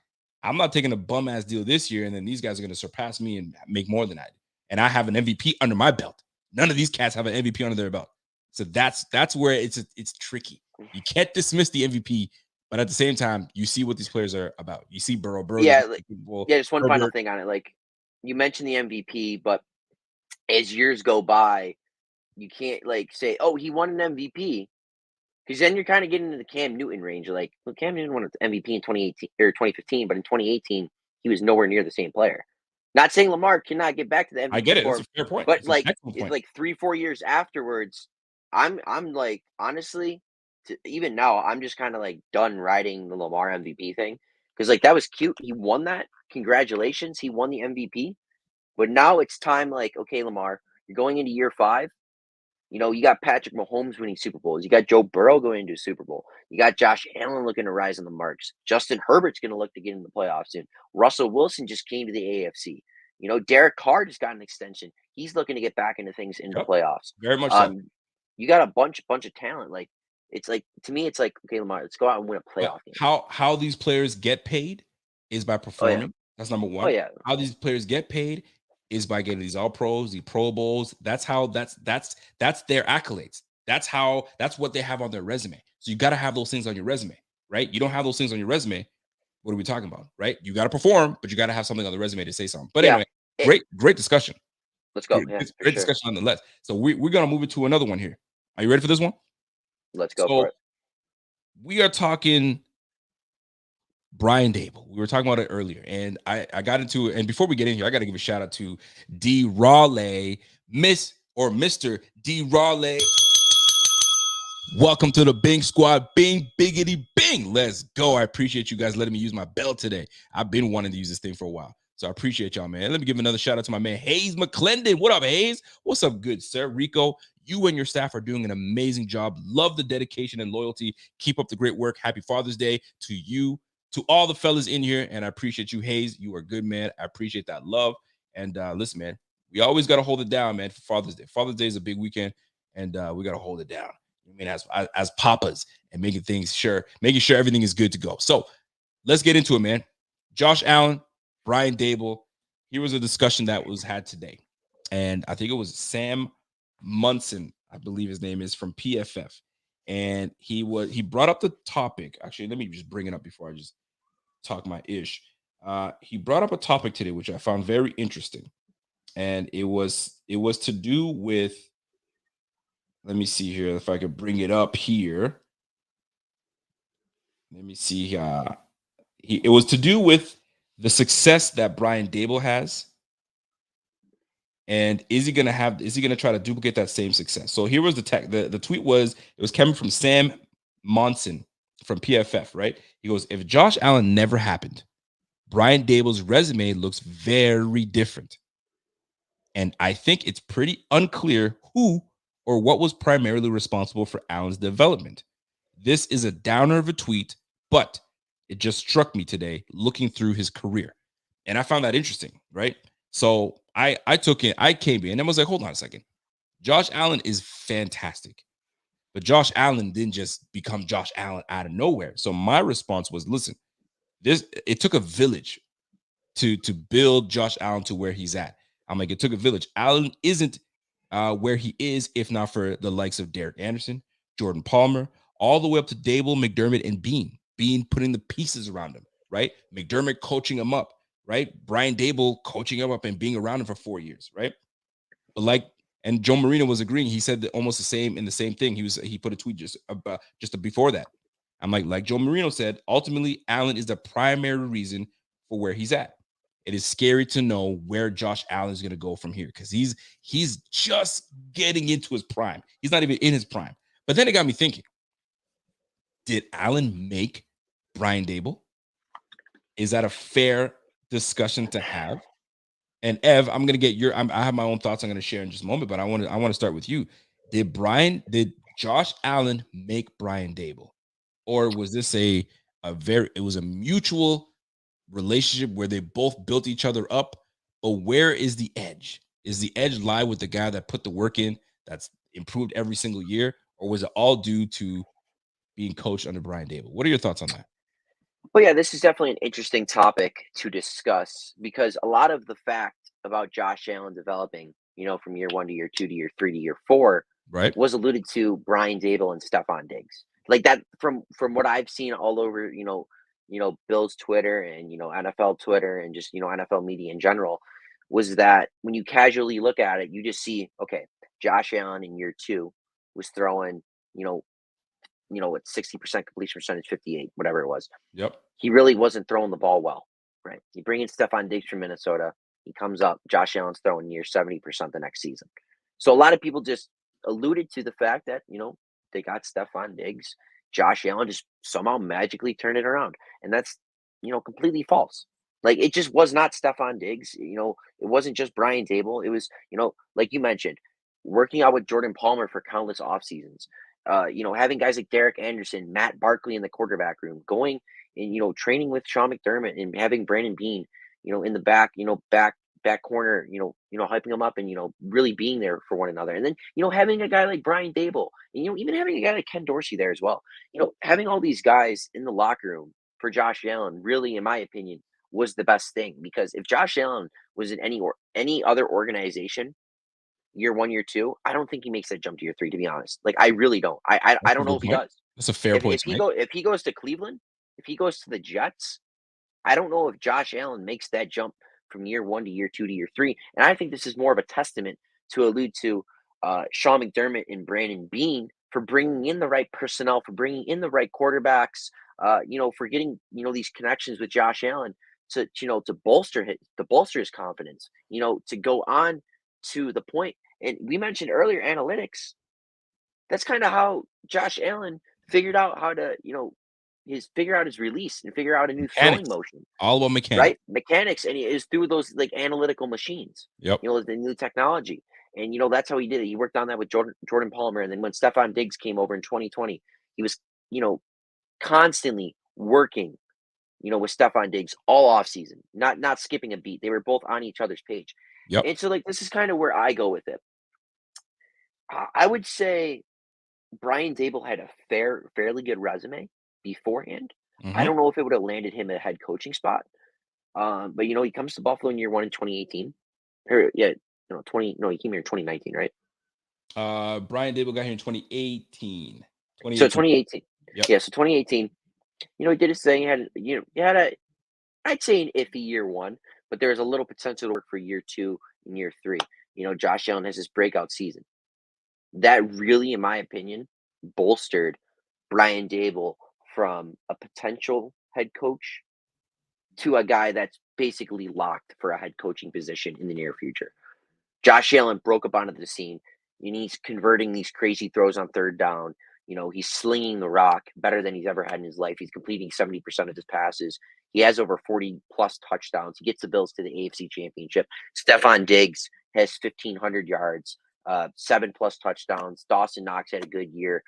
I'm not taking a bum ass deal this year, and then these guys are going to surpass me and make more than I do. And I have an MVP under my belt. None of these cats have an MVP under their belt. So that's where it's tricky. You can't dismiss the MVP, but at the same time, you see what these players are about. You see Burrow. Just one final thing on it. Like you mentioned the MVP, but as years go by, you can't say, "Oh, he won an MVP," because then you're kind of getting into the Cam Newton range. Like, well, Cam Newton won an MVP in 2018 or 2015, but in 2018 he was nowhere near the same player. Not saying Lamar cannot get back to the MVP. I get it. That's a fair point. But like 3-4 years afterwards, I'm like honestly, even now, I'm just kind of like done riding the Lamar MVP thing because that was cute. He won that. Congratulations, he won the MVP. But now it's time. Okay, Lamar, you're going into year 5. You got Patrick Mahomes winning Super Bowls. You got Joe Burrow going into a Super Bowl. You got Josh Allen looking to rise on the marks. Justin Herbert's going to look to get in the playoffs soon. Russell Wilson just came to the AFC. Derek Carr just got an extension. He's looking to get back into things in the playoffs. Very much so. You got a bunch of talent. It's to me, it's okay, Lamar, let's go out and win a playoff game. How these players get paid is by performing. Oh, yeah. That's number one. Oh, yeah. How these players get paid is by getting these all pros, the Pro Bowls. That's their accolades. That's what they have on their resume. So you got to have those things on your resume, right? You don't have those things on your resume. What are we talking about, right? You got to perform, but you got to have something on the resume to say something. But anyway, great discussion. Let's go. Great discussion nonetheless. So we're gonna move it to another one here. Are you ready for this one? Let's go for it. We are talking Brian Daboll. We were talking about it earlier, and I got into it. And before we get in here, I got to give a shout out to D. Raleigh, Mr. D. Raleigh. Welcome to the Bing Squad. Bing, biggity, bing. Let's go. I appreciate you guys letting me use my bell today. I've been wanting to use this thing for a while. So I appreciate y'all, man. Let me give another shout out to my man, Hayes McClendon. What up, Hayes? What's up, good sir? Rico, you and your staff are doing an amazing job. Love the dedication and loyalty. Keep up the great work. Happy Father's Day to you, to all the fellas in here. And I appreciate you, Hayes. You are good, man. I appreciate that love. And listen, man, we always got to hold it down, man, for Father's Day. Father's Day is a big weekend, and we got to hold it down. I mean, as papas and making sure everything is good to go. So let's get into it, man. Josh Allen, Brian Daboll. Here was a discussion that was had today, and I think it was Sam Munson, I believe his name is, from PFF, and he brought up the topic. Actually, let me just bring it up before I just talk my ish. He brought up a topic today which I found very interesting, and it was to do with. Let me see here if I could bring it up here. Let me see. It was to do with the success that Brian Daboll has And is he gonna try to duplicate that same success? So here was the tweet was, it was coming from Sam Monson from PFF, right? He goes, if Josh Allen never happened, Brian Daboll's resume looks very different. And I think it's pretty unclear who or what was primarily responsible for Allen's development. This is a downer of a tweet, but it just struck me today looking through his career. And I found that interesting, right? So I came in and was like, hold on a second. Josh Allen is fantastic. But Josh Allen didn't just become Josh Allen out of nowhere. So my response was, listen, it took a village to build Josh Allen to where he's at. I'm like, it took a village. Allen isn't where he is if not for the likes of Derek Anderson, Jordan Palmer, all the way up to Daboll, McDermott, and Bean. Bean putting the pieces around him, right? McDermott coaching him up, right? Brian Daboll coaching him up and being around him for 4 years, right? But and Joe Marino was agreeing. He said almost the same thing. He put a tweet just before that. I'm like Joe Marino said, ultimately, Allen is the primary reason for where he's at. It is scary to know where Josh Allen is going to go from here because he's just getting into his prime. He's not even in his prime. But then it got me thinking, did Allen make Brian Daboll? Is that a fair discussion to have? And Ev, I'm gonna get I have my own thoughts I'm gonna share in just a moment, but I want to start with you. Did Josh Allen make Brian Daboll, or was this it was a mutual relationship where they both built each other up? But where is the edge? Is the edge lie with the guy that put the work in, that's improved every single year, or was it all due to being coached under Brian Daboll? What are your thoughts on that? Well, yeah, this is definitely an interesting topic to discuss because a lot of the fact about Josh Allen developing, from year 1 to year 2 to year 3 to year 4 Right. was alluded to Brian Daboll and Stephon Diggs. Like that from what I've seen all over, Bill's Twitter and, NFL Twitter and just, NFL media in general, was that when you casually look at it, you just see, okay, Josh Allen in year 2 was throwing, what 60% completion percentage, 58, whatever it was. Yep. He really wasn't throwing the ball well, right? You bring in Stephon Diggs from Minnesota. He comes up. Josh Allen's throwing near 70% the next season. So a lot of people just alluded to the fact that, they got Stephon Diggs. Josh Allen just somehow magically turned it around. And that's, completely false. Like, it just was not Stephon Diggs. It wasn't just Brian Daboll. It was, like you mentioned, working out with Jordan Palmer for countless off seasons. Having guys like Derek Anderson, Matt Barkley in the quarterback room, going and training with Sean McDermott and having Brandon Bean, in the back, back corner, hyping them up and really being there for one another. And then having a guy like Brian Daboll, and even having a guy like Ken Dorsey there as well. Having all these guys in the locker room for Josh Allen, really, in my opinion, was the best thing because if Josh Allen was in any other organization, year 1, year 2, I don't think he makes that jump to year 3. To be honest, like I really don't. I That's a don't know good if he point. does. That's a fair point to make. If he goes to Cleveland, if he goes to the Jets, I don't know if Josh Allen makes that jump from year 1 to year 2 to year 3. And I think this is more of a testament to allude to Sean McDermott and Brandon Bean for bringing in the right personnel, for bringing in the right quarterbacks, for getting these connections with Josh Allen to bolster his confidence, to go on to the point. And we mentioned earlier analytics. That's kind of how Josh Allen figured out how to, figure out his release and figure out a new throwing Mechanics. motion, All about mechanics. right? Mechanics, and it is through those like analytical machines. Yep. The new technology, and that's how he did it. He worked on that with Jordan Palmer, and then when Stephon Diggs came over in 2020, he was, constantly working, with Stephon Diggs all off season, not skipping a beat. They were both on each other's page, Yep. and so like this is kind of where I go with it. I would say Brian Daboll had a fairly good resume beforehand. I don't know if it would have landed him a head coaching spot. But he comes to Buffalo in year 1 in 2018. Or yeah, he came here in 2019, right? Brian Daboll got here in 2018. So 2018. Yep. Yeah, so 2018. He did his thing. He had I'd say an iffy year 1, but there was a little potential to work for year 2 and year 3. Josh Allen has his breakout season. That really, in my opinion, bolstered Brian Daboll from a potential head coach to a guy that's basically locked for a head coaching position in the near future. Josh Allen broke up onto the scene, and he's converting these crazy throws on third down. He's slinging the rock better than he's ever had in his life. He's completing 70% of his passes. He has over 40 plus touchdowns. He gets the Bills to the AFC Championship. Stephon Diggs has 1,500 yards, 7 plus touchdowns. Dawson Knox had a good year.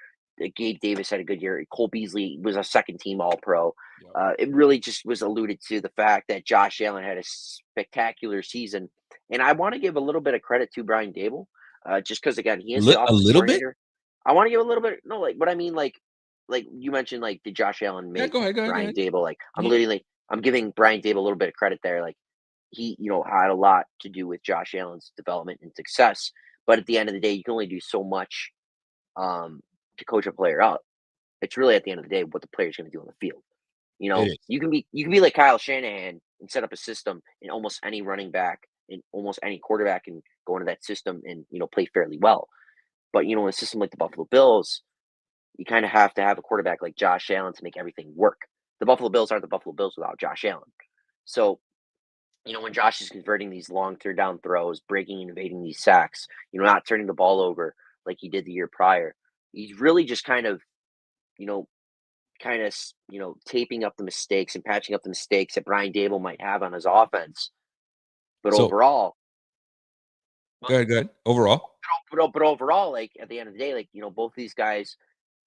Gabe Davis had a good year. Cole Beasley was a second team All Pro. Yep. It really just was alluded to the fact that Josh Allen had a spectacular season. And I want to give a little bit of credit to Brian Daboll, just because, again, he is the A offensive little bit? coordinator. I want to give a little bit. No, like what I mean, like you mentioned, like did Josh Allen Yeah, make go ahead. Brian Daboll? Like Mhm. I'm giving Brian Daboll a little bit of credit there. Like he, had a lot to do with Josh Allen's development and success. But at the end of the day, you can only do so much to coach a player up. It's really at the end of the day what the player's going to do on the field. It is. You can be like Kyle Shanahan and set up a system in almost any running back and almost any quarterback and go into that system and play fairly well. But in a system like the Buffalo Bills, you kind of have to have a quarterback like Josh Allen to make everything work. The Buffalo Bills aren't the Buffalo Bills without Josh Allen. So, when Josh is converting these long third down throws, breaking and evading these sacks, not turning the ball over like he did the year prior, he's really just you know, taping up the mistakes and patching up the mistakes that Brian Dable might have on his offense. But So overall, go ahead, go ahead. Overall. but overall, like at the end of the day, like both these guys,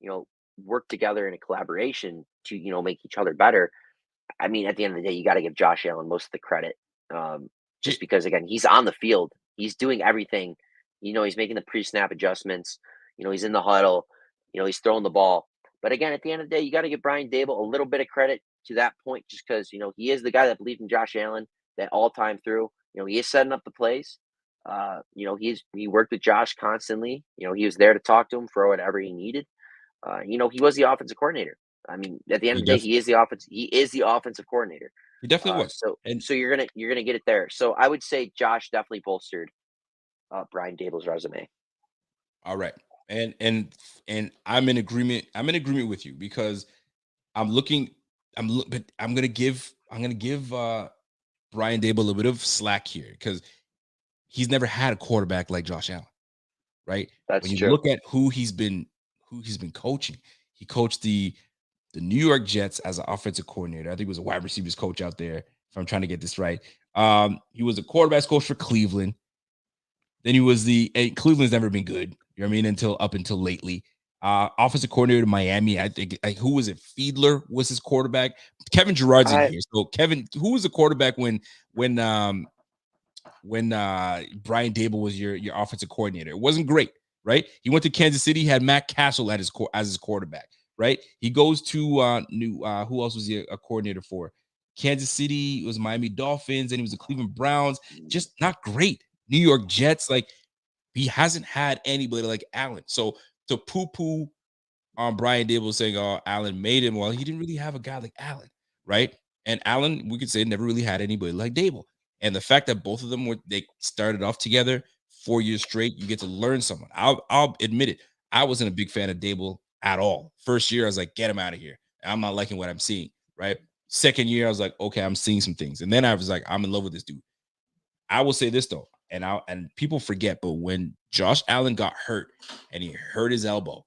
you know, work together in a collaboration to make each other better. I mean, at the end of the day, you got to give Josh Allen most of the credit, just It- because again, he's on the field, he's doing everything. He's making the pre-snap adjustments. He's in the huddle. He's throwing the ball. But again, at the end of the day, you got to give Brian Dable a little bit of credit to that point, just because he is the guy that believed in Josh Allen that all time through. He is setting up the plays. He worked with Josh constantly. He was there to talk to him for whatever he needed. He was the offensive coordinator. I mean, at the end he of the day, def he is the offensive coordinator. he definitely was. So And so you're gonna get it there. So I would say Josh definitely bolstered Brian Dable's resume. all right. And I'm in agreement. I'm in agreement with you because I'm looking. But I'm gonna give Brian Dable a little bit of slack here because he's never had a quarterback like Josh Allen, right? When That's you true. look at who he's been coaching, he coached the New York Jets as an offensive coordinator. I think he was a wide receivers coach out there, if I'm trying to get this right. He was a quarterbacks coach for Cleveland. Then he was Cleveland's never been good. You know what I mean? Until lately. Offensive coordinator to Miami. I think who was it? Fiedler was his quarterback. Kevin Gerard's in I here. So Kevin, who was the quarterback when Brian Dable was your offensive coordinator? It wasn't great, right? He went to Kansas City, had Matt Castle as his quarterback, right? He goes to who else was he a coordinator for? Kansas City, it was Miami Dolphins, and he was the Cleveland Browns. Just not great. New York Jets, like he hasn't had anybody like Allen. So to poo-poo on Brian Dable saying, "Oh, Allen made him." Well, he didn't really have a guy like Allen, right? And Allen, we could say, never really had anybody like Dable. And the fact that both of them they started off together 4 years straight, you get to learn someone. I'll admit it. I wasn't a big fan of Dable at all. First year, I was like, "Get him out of here." I'm not liking what I'm seeing. Right. Second year, I was like, "Okay, I'm seeing some things." And then I was like, "I'm in love with this dude." I will say this though, and people forget, but when Josh Allen got hurt and he hurt his elbow,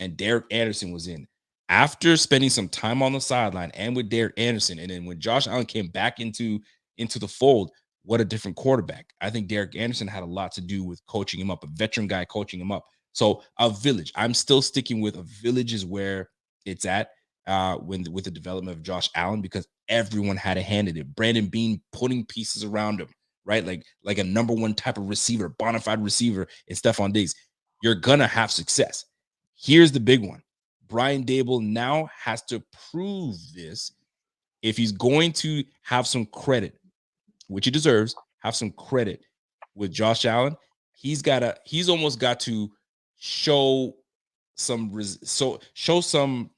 and Derek Anderson was in, after spending some time on the sideline and with Derek Anderson, and then when Josh Allen came back into the fold, what a different quarterback. I think Derek Anderson had a lot to do with coaching him up, a veteran guy coaching him up. So a village. I'm still sticking with a village is where it's at with the development of Josh Allen because everyone had a hand in it. Brandon Bean putting pieces around him, right? Like a number one type of receiver, bona fide receiver in Stephon Diggs. You're gonna have success. Here's the big one. Brian Dable now has to prove this if he's going to have some credit, which he deserves, have some credit with Josh Allen. He's almost got to show show some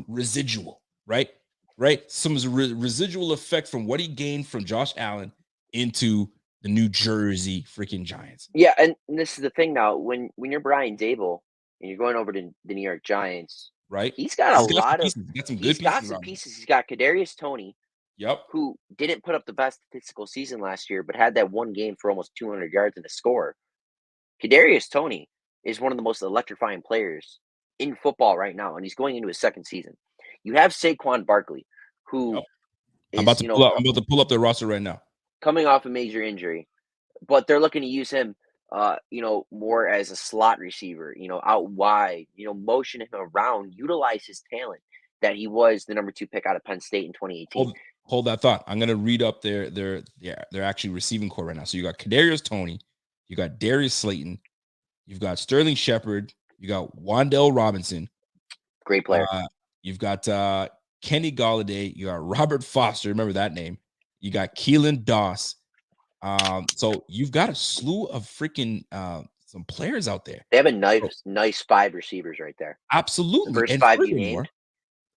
residual, right? Right? Some residual effect from what he gained from Josh Allen into the New Jersey freaking Giants, Yeah, and this is the thing now. When you're Brian Dable and you're going over to the New York Giants, right? he's got a He's got some lot of pieces. He's got some good he's got pieces some around him. pieces. He's got Kadarius Toney, Yep. who didn't put up the best statistical season last year, but had that one game for almost 200 yards and a score. Kadarius Toney is one of the most electrifying players in football right now, and he's going into his second season. You have Saquon Barkley, who Yep. is I'm about to pull up the roster right now. coming off a major injury, but they're looking to use him, more as a slot receiver, out wide, motion him around, utilize his talent that he was the number 2 pick out of Penn State in 2018. Hold that thought. I'm gonna read up their actually receiving core right now. So you got Kadarius Toney, you got Darius Slayton, you've got Sterling Shepard, you got Wandell Robinson, Great player. you've got Kenny Galladay, you got Robert Foster, remember that name. You got Keelan Doss. So you've got a slew of freaking some players out there. They have a nice 5 receivers right there. Absolutely. The first and 5 you named.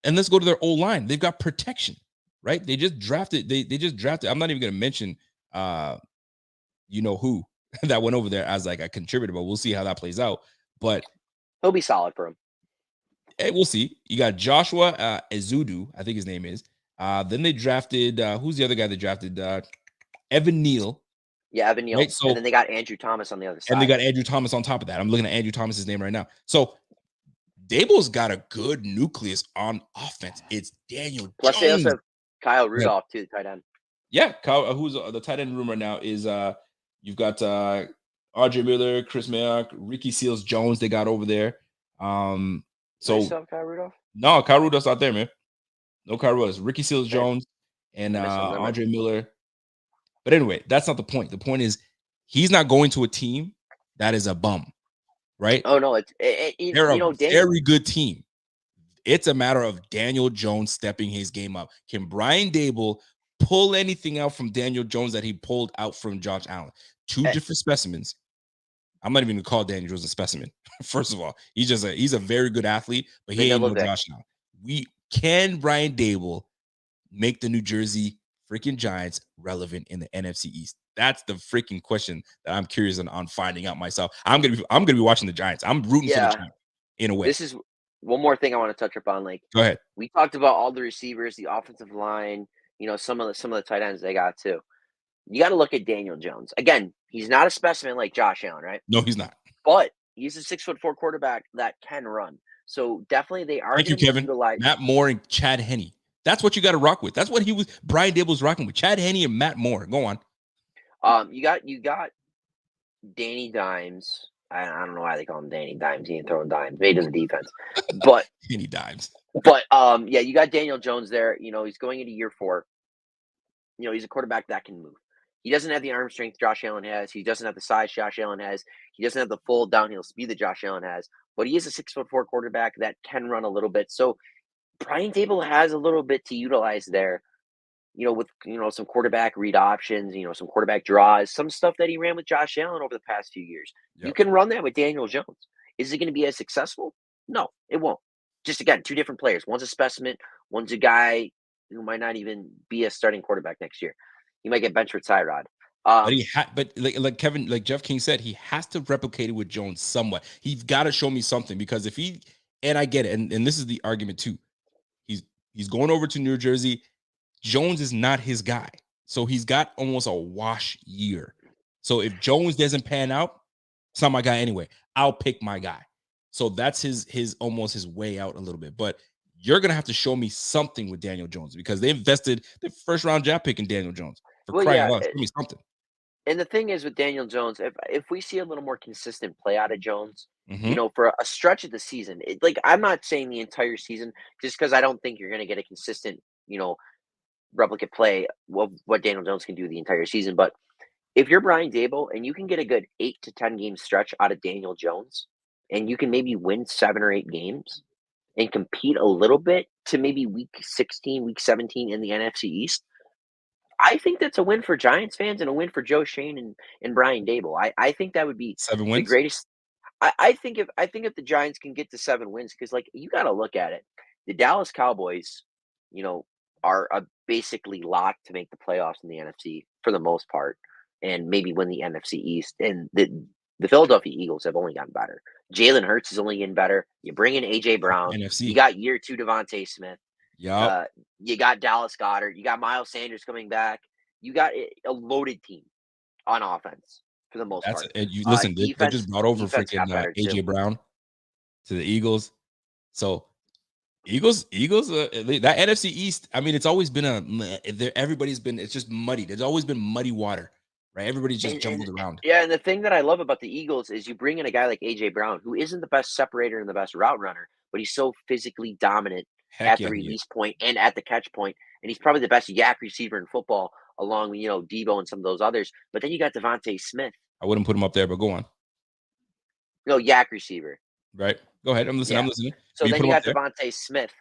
And let's go to their old line. They've got protection, right? They just drafted. They just drafted. I'm not even going to mention, who that went over there as like a contributor, but we'll see how that plays out. But he'll be solid for him. Hey, we'll see. You got Joshua Ezudu, I think his name is. Then they drafted. Who's the other guy they drafted? Evan Neal. Yeah, Evan Neal. Right? So, and then they got Andrew Thomas on the other side. And they got Andrew Thomas on top of that. I'm looking at Andrew Thomas's name right now. So Daboll's got a good nucleus on offense. It's Daniel Plus Jones. They also have Kyle Rudolph, too, the tight end. Yeah, Kyle, who's the tight end room right now is you've got Audrey Miller, Chris Mayock, Ricky Seals-Jones they got over there. So Kyle Rudolph? No, Kyle Rudolph's out there, man. No Kyle Rudolph. Ricky Seals-Jones and Andre Miller. But anyway, that's not the point. The point is he's not going to a team that is a bum, right? Oh no, they're a very good team. It's a matter of Daniel Jones stepping his game up. Can Brian Daboll pull anything out from Daniel Jones that he pulled out from Josh Allen? Two different specimens. I'm not even gonna call Daniel Jones a specimen. First of all, he's a very good athlete, but he ain't no Josh Allen. Can Brian Daboll make the New Jersey freaking Giants relevant in the NFC East? That's the freaking question that I'm curious on finding out myself. I'm gonna be watching the Giants. I'm rooting for the Giants in a way. This is one more thing I want to touch upon. Like, go ahead. We talked about all the receivers, the offensive line, some of the tight ends they got too. You got to look at Daniel Jones. Again, he's not a specimen like Josh Allen, right? No, he's not. But he's a 6'4" quarterback that can run. So definitely they are. Thank you, Kevin. Matt Moore and Chad Henne. That's what you got to rock with. That's what Brian Daboll was rocking with. Chad Henne and Matt Moore. Go on. You got Danny Dimes. I don't know why they call him Danny Dimes. He ain't throwing dimes. Made in the defense. But Danny Dimes. But you got Daniel Jones there. He's going into year 4. He's a quarterback that can move. He doesn't have the arm strength Josh Allen has. He doesn't have the size Josh Allen has. He doesn't have the full downhill speed that Josh Allen has. But he is a 6'4" quarterback that can run a little bit. So Brian Daboll has a little bit to utilize there. With some quarterback read options, some quarterback draws, some stuff that he ran with Josh Allen over the past few years. Yep. You can run that with Daniel Jones. Is it going to be as successful? No, it won't. Just again, 2 different players. One's a specimen. One's a guy who might not even be a starting quarterback next year. He might get benched for Tyrod. But like Jeff King said, he has to replicate it with Jones somewhat. He's got to show me something because if he, and I get it, and this is the argument too. He's going over to New Jersey. Jones is not his guy. So he's got almost a wash year. So if Jones doesn't pan out, it's not my guy anyway. I'll pick my guy. So that's his almost his way out a little bit. But you're going to have to show me something with Daniel Jones because they invested the first round draft pick in Daniel Jones. For crying out loud, show me something. And the thing is with Daniel Jones, if we see a little more consistent play out of Jones, for a stretch of the season, I'm not saying the entire season just because I don't think you're going to get a consistent, replicate play of what Daniel Jones can do the entire season. But if you're Brian Daboll and you can get a good 8 to 10 game stretch out of Daniel Jones and you can maybe win 7 or 8 games and compete a little bit to maybe week 16, week 17 in the NFC East, I think that's a win for Giants fans and a win for Joe Schoen and Brian Daboll. I think that would be 7 wins? The greatest. I think if the Giants can get to 7 wins, because you got to look at it, the Dallas Cowboys, are basically locked to make the playoffs in the NFC for the most part, and maybe win the NFC East. And the Philadelphia Eagles have only gotten better. Jalen Hurts is only getting better. You bring in AJ Brown. NFC. You got year 2 Devontae Smith. Yeah. You got Dallas Goedert. You got Miles Sanders coming back. You got a loaded team on offense for the most That's part. and you listen, they just brought over Defense got freaking better too. AJ Brown to the Eagles. So Eagles, that NFC East. I mean, it's always been it's just muddy. There's always been muddy water, right? Everybody's just And jumbled around. yeah, and the thing that I love about the Eagles is you bring in a guy like AJ Brown, who isn't the best separator and the best route runner, but he's so physically dominant Heck at the yeah, he is. release point and at the catch point, and he's probably the best yak receiver in football, along with Debo and some of those others. But then you got Devontae Smith, I wouldn't put him up there, but go on. yak receiver. Right? Go ahead. I'm listening. Yeah. I'm listening. So Will you then put you him up got there? Devontae Smith,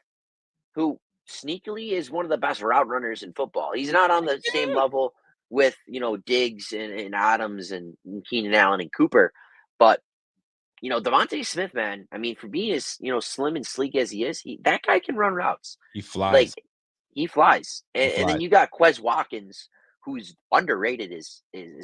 who sneakily is one of the best route runners in football. He's not on the same Yeah. level with Diggs and Adams and Keenan Allen and Cooper, but Devontae Smith, man. I mean, for being as slim and sleek as he is, that guy can run routes. He Like flies. he flies, He and flies. then you got Quez Watkins, who's underrated as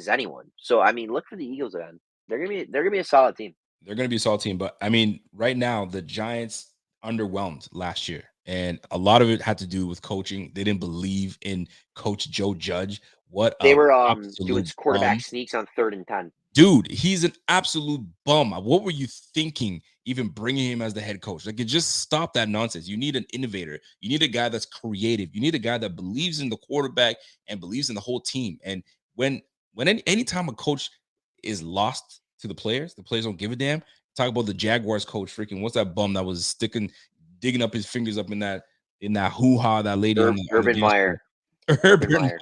anyone. So I mean, look for the Eagles again. They're gonna be a solid team. They're going to be a solid team, but I mean, right now the Giants underwhelmed last year, and a lot of it had to do with coaching. They didn't believe in Coach Joe Judge. What They a were doing absolute quarterback bum. sneaks on 3rd and 10. Dude, he's an absolute bum. What were you thinking even bringing him as the head coach? Like, just stop that nonsense. You need an innovator. You need a guy that's creative. You need a guy that believes in the quarterback and believes in the whole team. And when anytime a coach is lost to the players don't give a damn. Talk about the Jaguars coach, freaking what's that bum that was digging up his fingers up in that hoo-ha, that lady on the Urban game show. Meyer. Urban Meyer.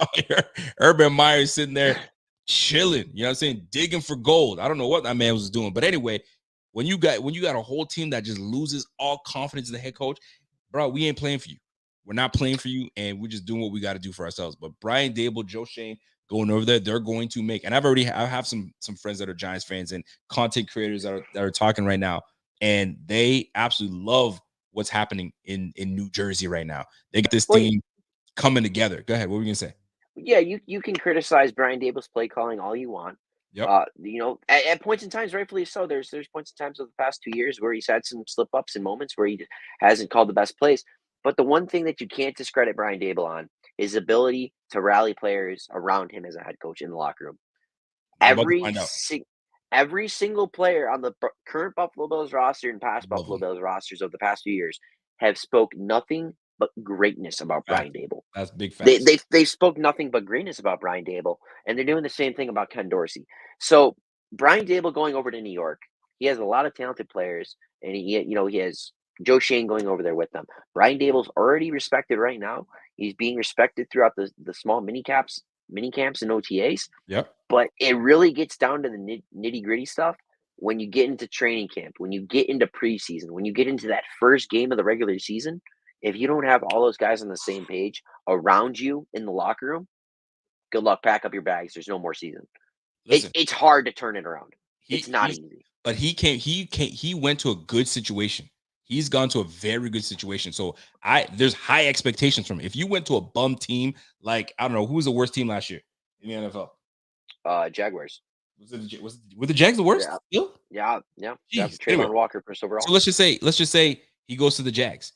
Urban Meyer sitting there chilling, you know what I'm saying, digging for gold. I don't know what that man was doing, but anyway, when you got a whole team that just loses all confidence in the head coach, bro, we ain't playing for you. We're not playing for you, and we're just doing what we got to do for ourselves. But Brian Daboll, Joe Shane going over there, they're going to make. And I have some friends that are Giants fans and content creators that are talking right now, and they absolutely love what's happening in New Jersey right now. They got this team coming together. Go ahead. What were you gonna say? Yeah, you can criticize Brian Daboll's play calling all you want. Yep. At points in times, rightfully so. There's points in times of the past 2 years where he's had some slip ups and moments where he hasn't called the best plays. But the one thing that you can't discredit Brian Daboll on is ability to rally players around him as a head coach in the locker room. We're about to find out. Every single player on the current Buffalo Bills roster and past Love Buffalo him. Bills rosters of the past few years have spoke nothing but greatness about Brian Daboll. That's big facts. They spoke nothing but greatness about Brian Daboll, and they're doing the same thing about Ken Dorsey. So Brian Daboll going over to New York, he has a lot of talented players, and he has Joe Shane going over there with them. Brian Daboll's already respected right now. He's being respected throughout the small mini camps and OTAs. Yep. But it really gets down to the nitty gritty stuff when you get into training camp, when you get into preseason, when you get into that first game of the regular season. If you don't have all those guys on the same page around you in the locker room, good luck. Pack up your bags. There's no more season. Listen, it's hard to turn it around. It's not easy. But he went to a good situation. He's gone to a very good situation. So there's high expectations from him. If you went to a bum team, like, I don't know, who was the worst team last year in the NFL? Jaguars. Were the Jags the worst? Yeah. Jeez, Trayvon anyway. Walker first overall. So let's just say he goes to the Jags.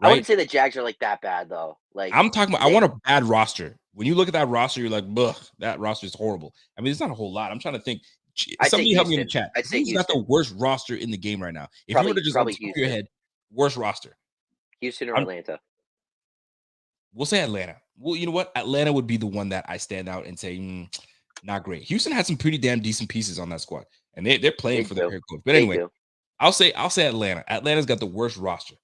Right? I wouldn't say the Jags are like that bad though. Like, I'm talking about, I want a bad roster. When you look at that roster, you're like, "Ugh, that roster is horrible." I mean, it's not a whole lot. I'm trying to think. Somebody help me in the chat. I'd say Who's got the worst roster in the game right now? If you were to just on top of your head, worst roster, Houston or Atlanta? We'll say Atlanta. Well, you know what? Atlanta would be the one that I stand out and say, not great. Houston had some pretty damn decent pieces on that squad, and they're playing for their head coach. But anyway, I'll say Atlanta. Atlanta's got the worst roster.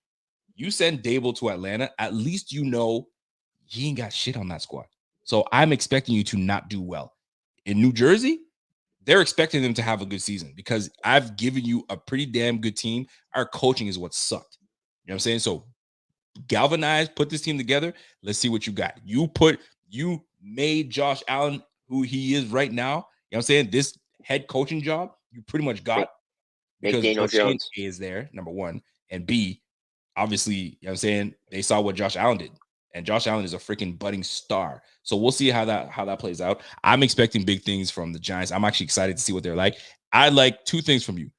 You send Daboll to Atlanta, at least you know he ain't got shit on that squad. So I'm expecting you to not do well. In New Jersey, they're expecting them to have a good season because I've given you a pretty damn good team. Our coaching is what sucked. You know what I'm saying? So galvanize, put this team together. Let's see what you got. You made Josh Allen who he is right now. You know what I'm saying? This head coaching job, you pretty much got because Daniel Jones is there, number one, and B, obviously, you know what I'm saying, they saw what Josh Allen did. And Josh Allen is a freaking budding star. So we'll see how that plays out. I'm expecting big things from the Giants. I'm actually excited to see what they're like. I'd like two things from you.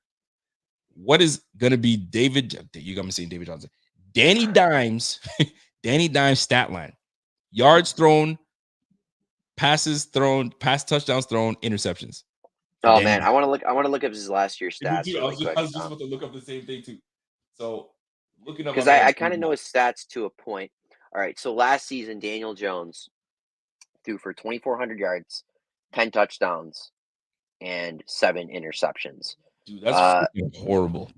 What is going to be you got me saying David Johnson. Danny Dimes Danny Dimes stat line: yards thrown, passes thrown, pass touchdowns thrown, interceptions. Oh Danny man, Dimes. I want to look up his last year's Me stats too. really quick. I was just about to look up the same thing too. So looking up my Because man. I kind of know his stats to a point. All right, so last season Daniel Jones threw for 2,400 yards, 10 touchdowns, and 7 interceptions. Dude, that's Uh, freaking horrible.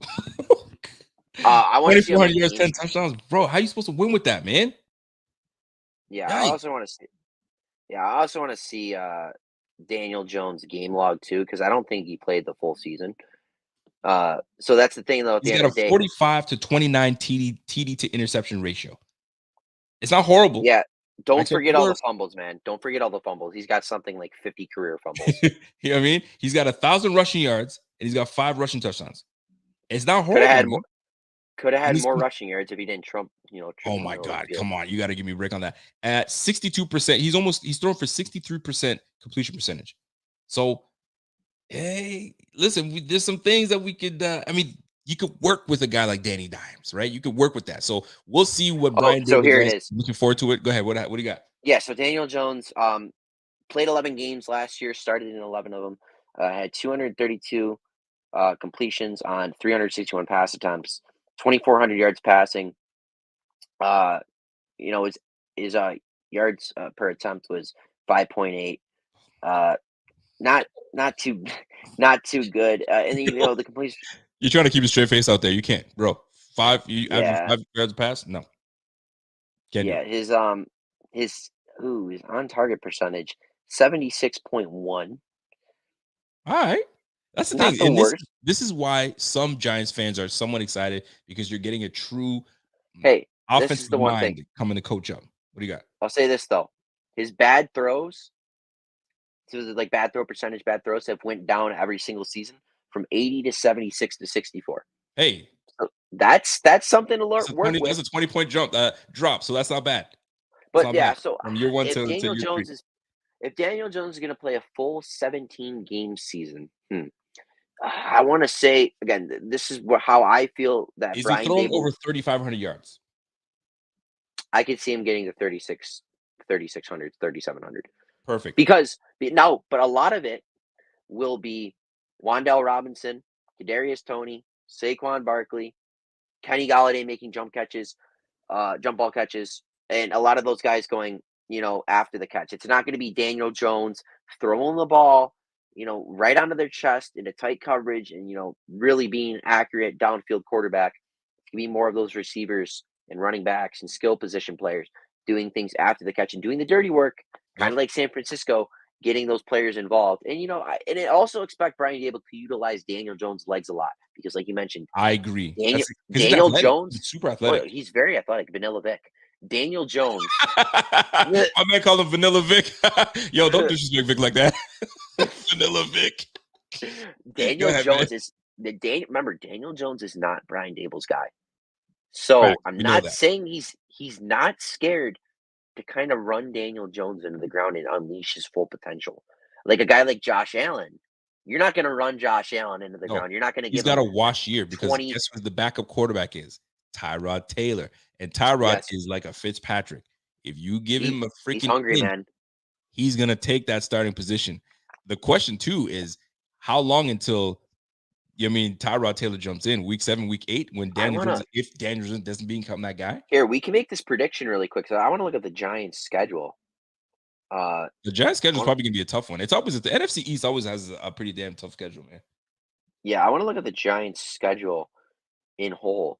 I want to see how 2,400 many yards, 10 games. touchdowns, bro. How you supposed to win with that, man? Yeah, I Yikes. also want to see. Yeah, I also want to see Daniel Jones game log too, because I don't think he played the full season. So that's the thing, though. At He's the end got of a the day, 45 to 29 TD to interception ratio. It's not horrible. yeah. Don't forget Acceptable all the worse. fumbles, man. Don't forget all the fumbles. He's got something like 50 career fumbles. You know what I mean? He's got 1,000 rushing yards and he's got 5 rushing touchdowns. It's not Could have horrible, had man. more. Could have And had he's, more rushing yards if he didn't trip oh in the my middle of the God, field. come on. You got to give me a break on that. At 62%, he's throwing for 63% completion percentage. So, hey, listen, there's some things that we could, you could work with a guy like Danny Dimes, right? You could work with that. So we'll see what Oh, Brian so Daboll here it does. is. Looking forward to it. Go ahead. What do you got? Yeah, so Daniel Jones played 11 games last year, started in 11 of them, had 232 completions on 361 pass attempts, 2,400 yards passing. Uh, his yards per attempt was 5.8. Uh, not not too not too good. And the completion. You're trying to keep a straight face out there. You can't, bro. You average Yeah, 5 yards a pass? No, can't do yeah. it. His on target percentage 76.1. All right. That's the Not thing. the And worst. this is why some Giants fans are somewhat excited because you're getting a true Hey, this is offensive the one thing. mind coming to coach up. What do you got? I'll say this though. His bad throws, so like bad throw percentage, bad throws have went down every single season from 80 to 76 to 64. Hey, So that's something to work with. that's a 20-point drop. So that's not bad. It's But not yeah, bad. so From year 1 if to Daniel year 3. Jones is if Daniel Jones is going to play a full 17 game season, I want to say again, this is how I feel that Is he Brian throwing Daboll. over 3,500 yards? I could see him getting to 3,600, 3,700. Perfect. But a lot of it will be Wandale Robinson, Kadarius Toney, Saquon Barkley, Kenny Galladay making jump ball catches, and a lot of those guys going, after the catch. It's not going to be Daniel Jones throwing the ball, right onto their chest into tight coverage and, really being accurate downfield quarterback. It's going to be more of those receivers and running backs and skill position players doing things after the catch and doing the dirty work, kind Yep. of like San Francisco, getting those players involved. And, and I also expect Brian Daboll to utilize Daniel Jones' legs a lot because, like you mentioned, I agree. Daniel That's because he's Daniel athletic. Jones. He's super Oh, athletic. he's very athletic. Vanilla Vic. Daniel Jones. My man called him Vanilla Vic. Yo, don't disrespect Vic like that. Vanilla Vic. Go Daniel ahead, man. Jones is remember, Daniel Jones is not Brian Daboll's guy. So Fact. I'm We know not that. saying he's not scared to kind of run Daniel Jones into the ground and unleash his full potential. Like a guy like Josh Allen. You're not going to run Josh Allen into the No, ground. You're not going to he's give got him a wash year because 20. guess who the backup quarterback is? Tyrod Taylor. And Tyrod Yes, is like a Fitzpatrick. If you give him a he's freaking hungry, inch, man. he's going to take that starting position. The question, too, is how long until Tyrod Taylor jumps in week 7, week 8 when if Daniel Jones doesn't become that guy? Here, we can make this prediction really quick. So I want to look at the Giants' schedule. The Giants schedule is wanna- probably going to be a tough one. It's always the NFC East always has a pretty damn tough schedule, man. Yeah, I want to look at the Giants' schedule in whole.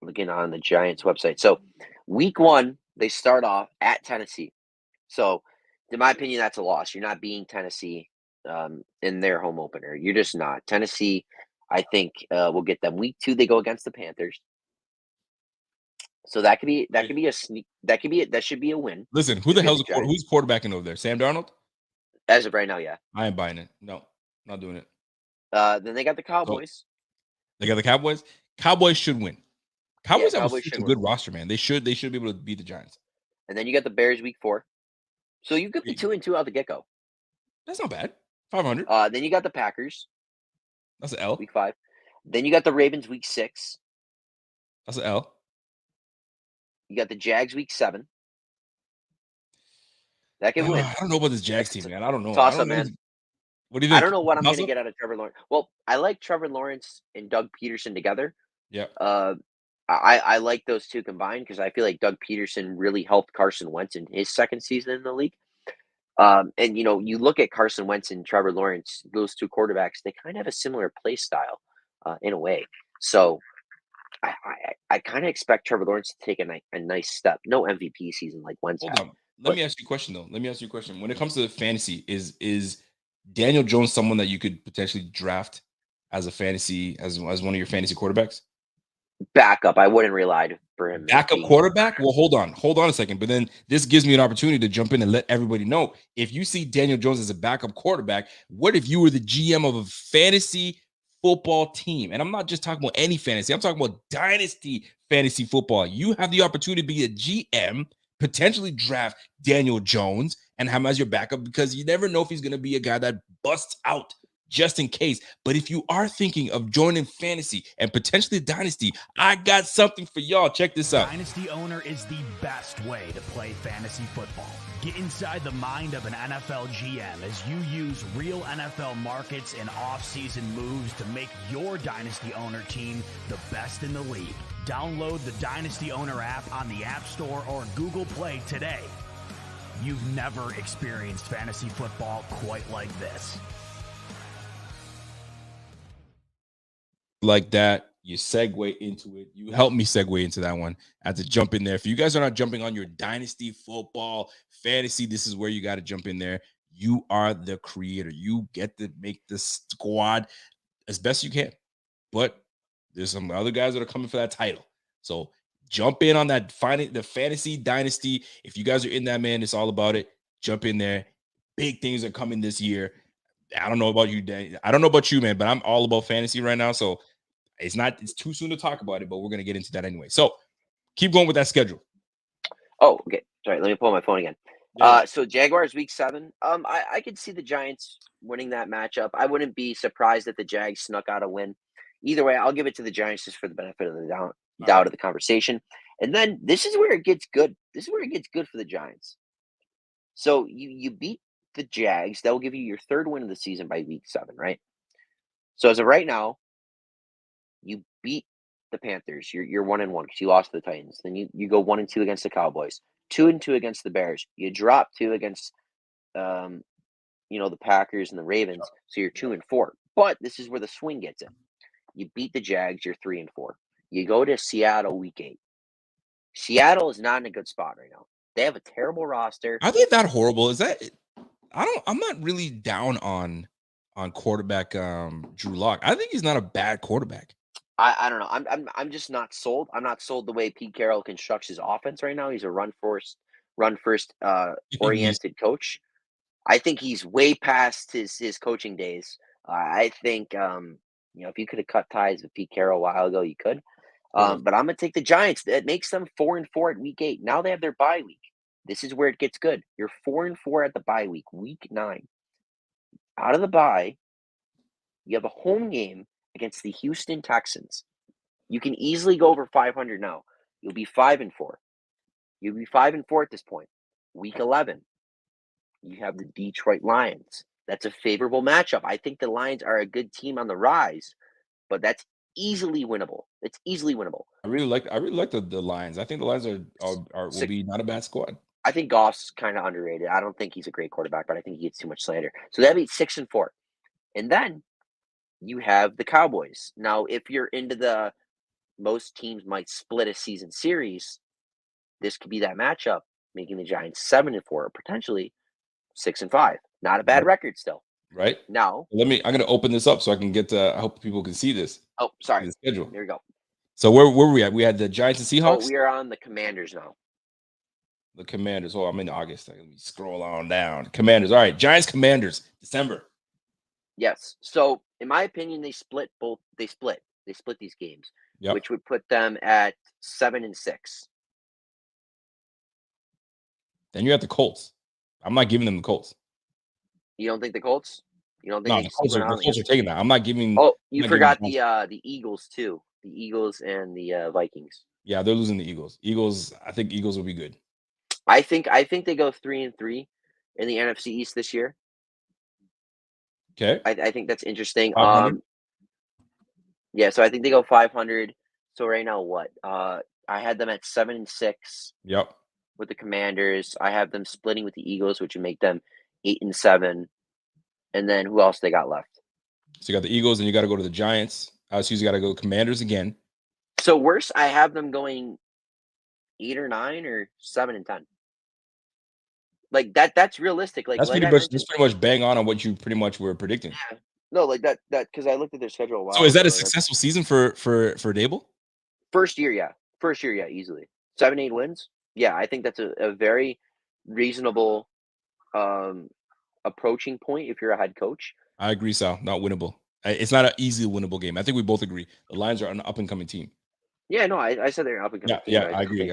Looking on the Giants website. So, week 1, they start off at Tennessee. So, in my opinion, that's a loss. You're not beating Tennessee in their home opener. You're just not. Tennessee, I think, will get them. Week 2, they go against the Panthers. So that could be a sneak. That should be a win. Listen, who's quarterbacking over there? Sam Darnold? As of right now, yeah. I ain't buying it. No, not doing it. Then they got the So, Cowboys. they got the Cowboys. Cowboys should win. Cowboys have a Cowboys should freaking win. good roster, man. They should be able to beat the Giants. And then you got the Bears week 4. So you could be 2-2 out the get go. That's not bad. 500. Then you got the Packers That's an L. week 5. Then you got the Ravens week 6. That's an L. You got the Jags week 7. That can win. I don't know about this Jags team, man. I don't know. I Toss up, don't know. man. What do you I think? don't know what I'm going to Toss-up? get out of Trevor Lawrence. Well, I like Trevor Lawrence and Doug Peterson together. Yeah. I like those two combined because I feel like Doug Peterson really helped Carson Wentz in his second season in the league. And you look at Carson Wentz and Trevor Lawrence; those two quarterbacks, they kind of have a similar play style, in a way. So I kind of expect Trevor Lawrence to take a nice step. No MVP season like Wentz Hold had, on. Let but me ask you a question though. Let me ask you a question. When it comes to fantasy, is Daniel Jones someone that you could potentially draft as a fantasy as one of your fantasy quarterbacks? backup, I wouldn't rely for him as Backup being. quarterback? Well, hold on a second. But then this gives me an opportunity to jump in and let everybody know. If you see Daniel Jones as a backup quarterback, what if you were the GM of a fantasy football team? And I'm not just talking about any fantasy, I'm talking about dynasty fantasy football. You have the opportunity to be a GM, potentially draft Daniel Jones and have him as your backup because you never know if he's going to be a guy that busts out just in case. But if you are thinking of joining fantasy and potentially dynasty, I got something for y'all. Check this out. Dynasty Owner is the best way to play fantasy football. Get inside the mind of an NFL GM as you use real NFL markets and off-season moves to make your Dynasty Owner team the best in the league. Download the Dynasty Owner app on the App Store or Google Play today. You've never experienced fantasy football quite like this. Like that, you segue into it. You help me segue into that one. I had to jump in there. If you guys are not jumping on your dynasty football fantasy, this is where you got to jump in there. You are the creator. You get to make the squad as best you can. But there's some other guys that are coming for that title. So jump in on that the fantasy dynasty. If you guys are in that, man, it's all about it. Jump in there. Big things are coming this year. I don't know about you, Dan. I don't know about you, man, but I'm all about fantasy right now. So it's too soon to talk about it, but we're gonna get into that anyway. So keep going with that schedule. Oh, okay. Sorry, let me pull my phone again. Yeah. So Jaguars week 7. I could see the Giants winning that matchup. I wouldn't be surprised if the Jags snuck out a win. Either way, I'll give it to the Giants just for the benefit of the doubt of the conversation. And then this is where it gets good. This is where it gets good for the Giants. So you beat the Jags. That will give you your third win of the season by week 7, right? So as of right now, you beat the Panthers. You're 1-1 because you lost to the Titans. Then you go 1-2 against the Cowboys, 2-2 against the Bears. You drop 2 against the Packers and the Ravens. So you're 2-4. But this is where the swing gets in. You beat the Jags, you're 3-4. You go to Seattle week 8. Seattle is not in a good spot right now. They have a terrible roster. Are they that horrible? Is that I'm not really down on quarterback Drew Lock. I think he's not a bad quarterback. I don't know. I'm just not sold. I'm not sold the way Pete Carroll constructs his offense right now. He's a run first oriented coach. I think he's way past his coaching days. I think if you could have cut ties with Pete Carroll a while ago, you could. But I'm gonna take the Giants. That makes them 4-4 at week 8. Now they have their bye week. This is where it gets good. You're 4-4 at the bye week, week 9. Out of the bye, you have a home game against the Houston Texans. You can easily go over 500 now. You'll be 5-4. You'll be 5-4 at this point. Week 11, you have the Detroit Lions. That's a favorable matchup. I think the Lions are a good team on the rise, but that's easily winnable. It's easily winnable. I really like the Lions. I think the Lions will be not a bad squad. I think Goff's kind of underrated. I don't think he's a great quarterback, but I think he gets too much slander. So that'd be 6-4. And then you have the Cowboys. Now, if you're into most teams might split a season series, this could be that matchup, making the Giants 7-4 or potentially 6-5. Not a bad record still. Right. Now, I'm gonna open this up so I can get I hope people can see this. Oh, sorry. The schedule. There we go. So where were we at? We had the Giants and Seahawks. Oh, we are on the Commanders now. The Commanders. Oh, I'm in August. Let me scroll on down. Commanders. All right. Giants, Commanders, December. Yes. So, in my opinion, they split these games, which would put them at 7-6. Then you have the Colts. I'm not giving them the Colts. You don't think the Colts? You don't think the Colts are taking that. I'm not giving. Oh, you forgot the Eagles too. The Eagles and the Vikings. Yeah, they're losing the Eagles. I think Eagles will be good. I think they go 3-3 in the NFC East this year. Okay. I think that's interesting. 500? Yeah, so I think they go 500. So right now, what? I had them at 7-6 Yep. with the Commanders. I have them splitting with the Eagles, which would make them 8-7. And then who else they got left? So you got the Eagles, and you got to go to the Giants. You got to go Commanders again. So worse, I have them going 8 or 9 or 7-10. Like that's realistic. Like That's I pretty mentioned, much bang on what you pretty much were predicting. yeah. No, like that because I looked at their schedule a while So is that ago, a like, successful season for Daboll? first year, yeah. First year, yeah, easily. 7-8 wins. Yeah, I think that's a very reasonable approaching point if you're a head coach. I agree, Sal. Not winnable. It's not an easy winnable game. I think we both agree. The Lions are an up and coming team. Yeah, no, I said they're an up and coming team. Yeah, I agree.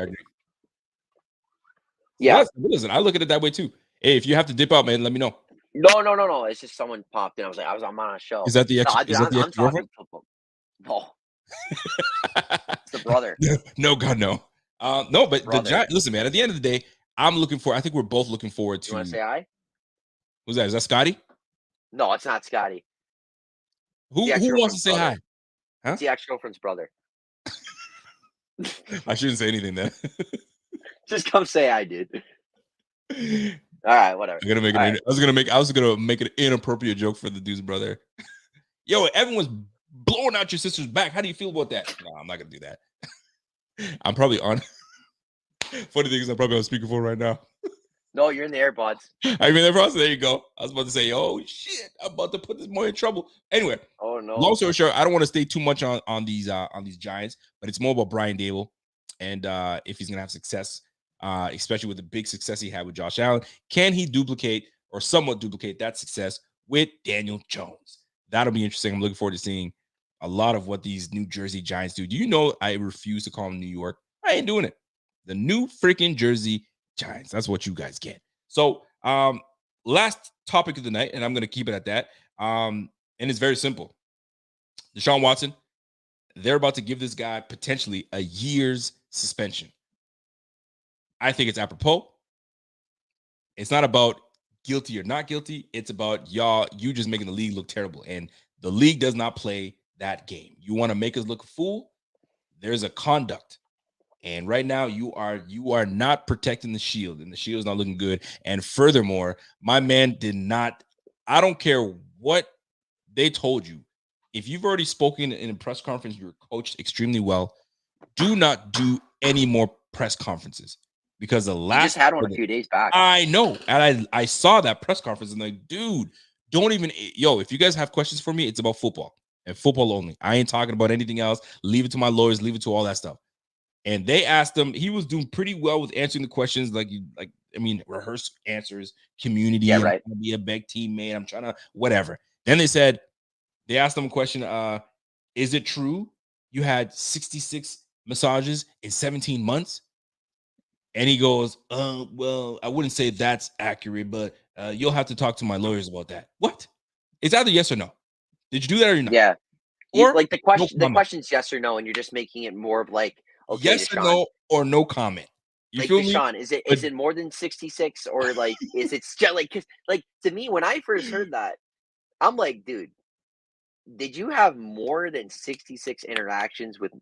Yeah. Listen, I look at it that way too. Hey, if you have to dip out, man, let me know. No. It's just someone popped in. I'm on a show. Is that the ex? No, dude, Is that the I'm ex-girlfriend? talking football. No, it's the brother. No, God, no. No, but Brother. the Giants. Listen, man. At the end of the day, I think we're both looking forward to. You want to say hi? Who's that? Is that Scotty? No, it's not Scotty. Who wants to say hi? Huh? It's the ex-girlfriend's brother. I shouldn't say anything then. Just come say hi, dude. All right, whatever. I was gonna make an inappropriate joke for the dude's brother. Yo, everyone's blowing out your sister's back. How do you feel about that? No, I'm not gonna do that. I'm probably on. Funny thing is, I'm probably on speakerphone right now. No, you're in the AirPods. I mean, there you go. I was about to say, oh shit, I'm about to put this boy in trouble. Anyway, Oh no. long story short, I don't want to stay too much on these Giants, but it's more about Brian Daboll and if he's gonna have success, especially with the big success he had with Josh Allen. Can he duplicate or somewhat duplicate that success with Daniel Jones? That'll be interesting. I'm looking forward to seeing a lot of what these New Jersey Giants do. Do you know I refuse to call them New York? I ain't doing it. The New freaking Jersey Giants. That's what you guys get. So, last topic of the night, and I'm going to keep it at that. And it's very simple. Deshaun Watson, they're about to give this guy potentially a year's suspension. I think it's apropos. It's not about guilty or not guilty. It's about you just making the league look terrible. And the league does not play that game. You want to make us look a fool? There's a conduct. And right now you are not protecting the shield, and the shield is not looking good. And furthermore, my man did not, I don't care what they told you. If you've already spoken in a press conference, you're coached extremely well. Do not do any more press conferences, because the last, you just had one a few days back. I know. And I saw that press conference and like, dude, don't even, if you guys have questions for me, it's about football and football only. I ain't talking about anything else. Leave it to my lawyers, leave it to all that stuff. And they asked him, he was doing pretty well with answering the questions, rehearsed answers, community, yeah, right. Right. I'm trying to be a big teammate, I'm trying to whatever. Then they asked him a question, is it true you had 66 massages in 17 months? And he goes, well, I wouldn't say that's accurate, but you'll have to talk to my lawyers about that. What? It's either yes or no. Did you do that or not? Yeah. Or like the question, no the question's yes or no, and you're just making it more of like, okay, yes Deshaun, or no, or no comment. You like, feel Deshaun, me? is it more than 66, or like is it still like, cause like to me when I first heard that, I'm like, dude, did you have more than 66 interactions with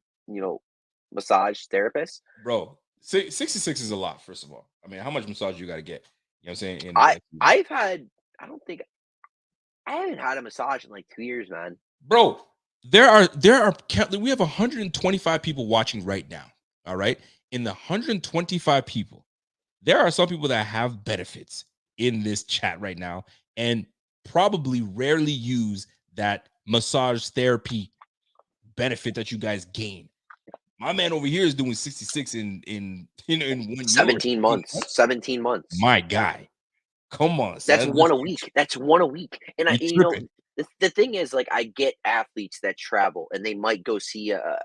massage therapists? Bro, 66 is a lot. First of all, I mean, how much massage you got to get? You know what I'm saying? I haven't had a massage in like 2 years, man. Bro, there are we have 125 people watching right now. All right, in the 125 people, there are some people that have benefits in this chat right now, and probably rarely use that massage therapy benefit that you guys gain. My man over here is doing 66 in 1 year. 17 months. 17 months. My guy. Come on. That's one a week. That's one a week. And the thing is, like, I get athletes that travel and they might go see a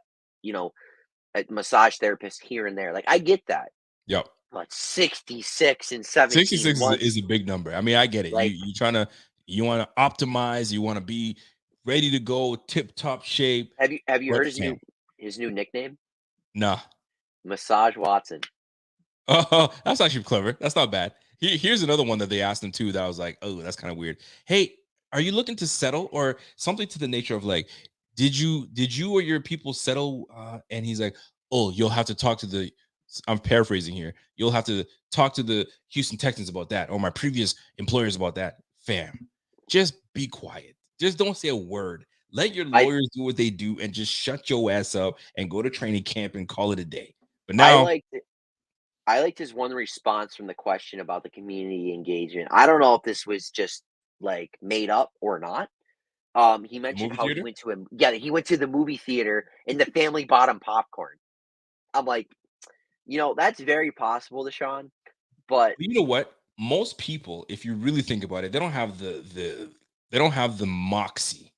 massage therapist here and there. Like, I get that. Yep. But 66 and 17 66 months is a big number. I mean, I get it. Like, you want to optimize, you want to be ready to go, tip top shape. Have you heard his new nickname? Nah. Massage Watson. Oh, that's actually clever. That's not bad. Here's another one that they asked him too that I was like, oh, that's kind of weird. Hey, are you looking to settle or something to the nature of like, did you or your people settle? And he's like, oh, you'll have to talk to the. I'm paraphrasing here. You'll have to talk to the Houston Texans about that or my previous employers about that. Fam, just be quiet. Just don't say a word. Let your lawyers do what they do and just shut your ass up and go to training camp and call it a day. But now I liked his one response from the question about the community engagement. I don't know if this was just like made up or not. He mentioned how he went to the movie theater and the family bought him popcorn. I'm like, that's very possible, Deshaun. But you know what? Most people, if you really think about it, they don't have the moxie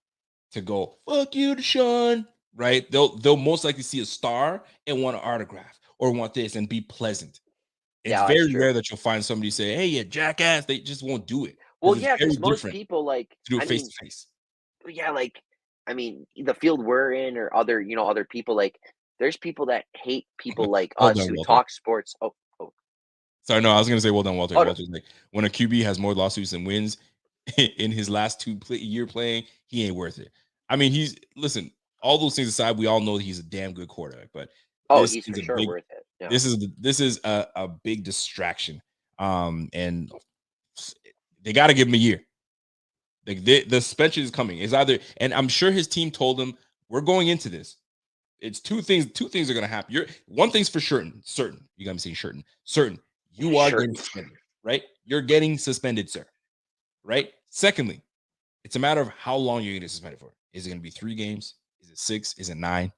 to go, fuck you, Deshaun. Right? They'll most likely see a star and want an autograph or want this and be pleasant. It's very rare that you'll find somebody say, hey, you jackass. They just won't do it. Well, yeah, because most people like to do it face to face. Yeah, like the field we're in or other people, like there's people that hate people like us who talk sports. Oh. Sorry, no, I was gonna say well done, Walter. Oh, Walter's like when a QB has more lawsuits than wins in his last year playing, he ain't worth it. I mean, listen, all those things aside, we all know that he's a damn good quarterback, but he's for sure worth it. Yeah. This is a big distraction. And they got to give him a year. The suspension is coming. It's either, and I'm sure his team told him, we're going into this. It's two things. Two things are going to happen. One thing's for certain. You got me saying certain. You are getting suspended, right? You're getting suspended, sir. Right? Secondly, it's a matter of how long you're getting suspended for. Is it going to be 3 games? Is it 6? Is it 9?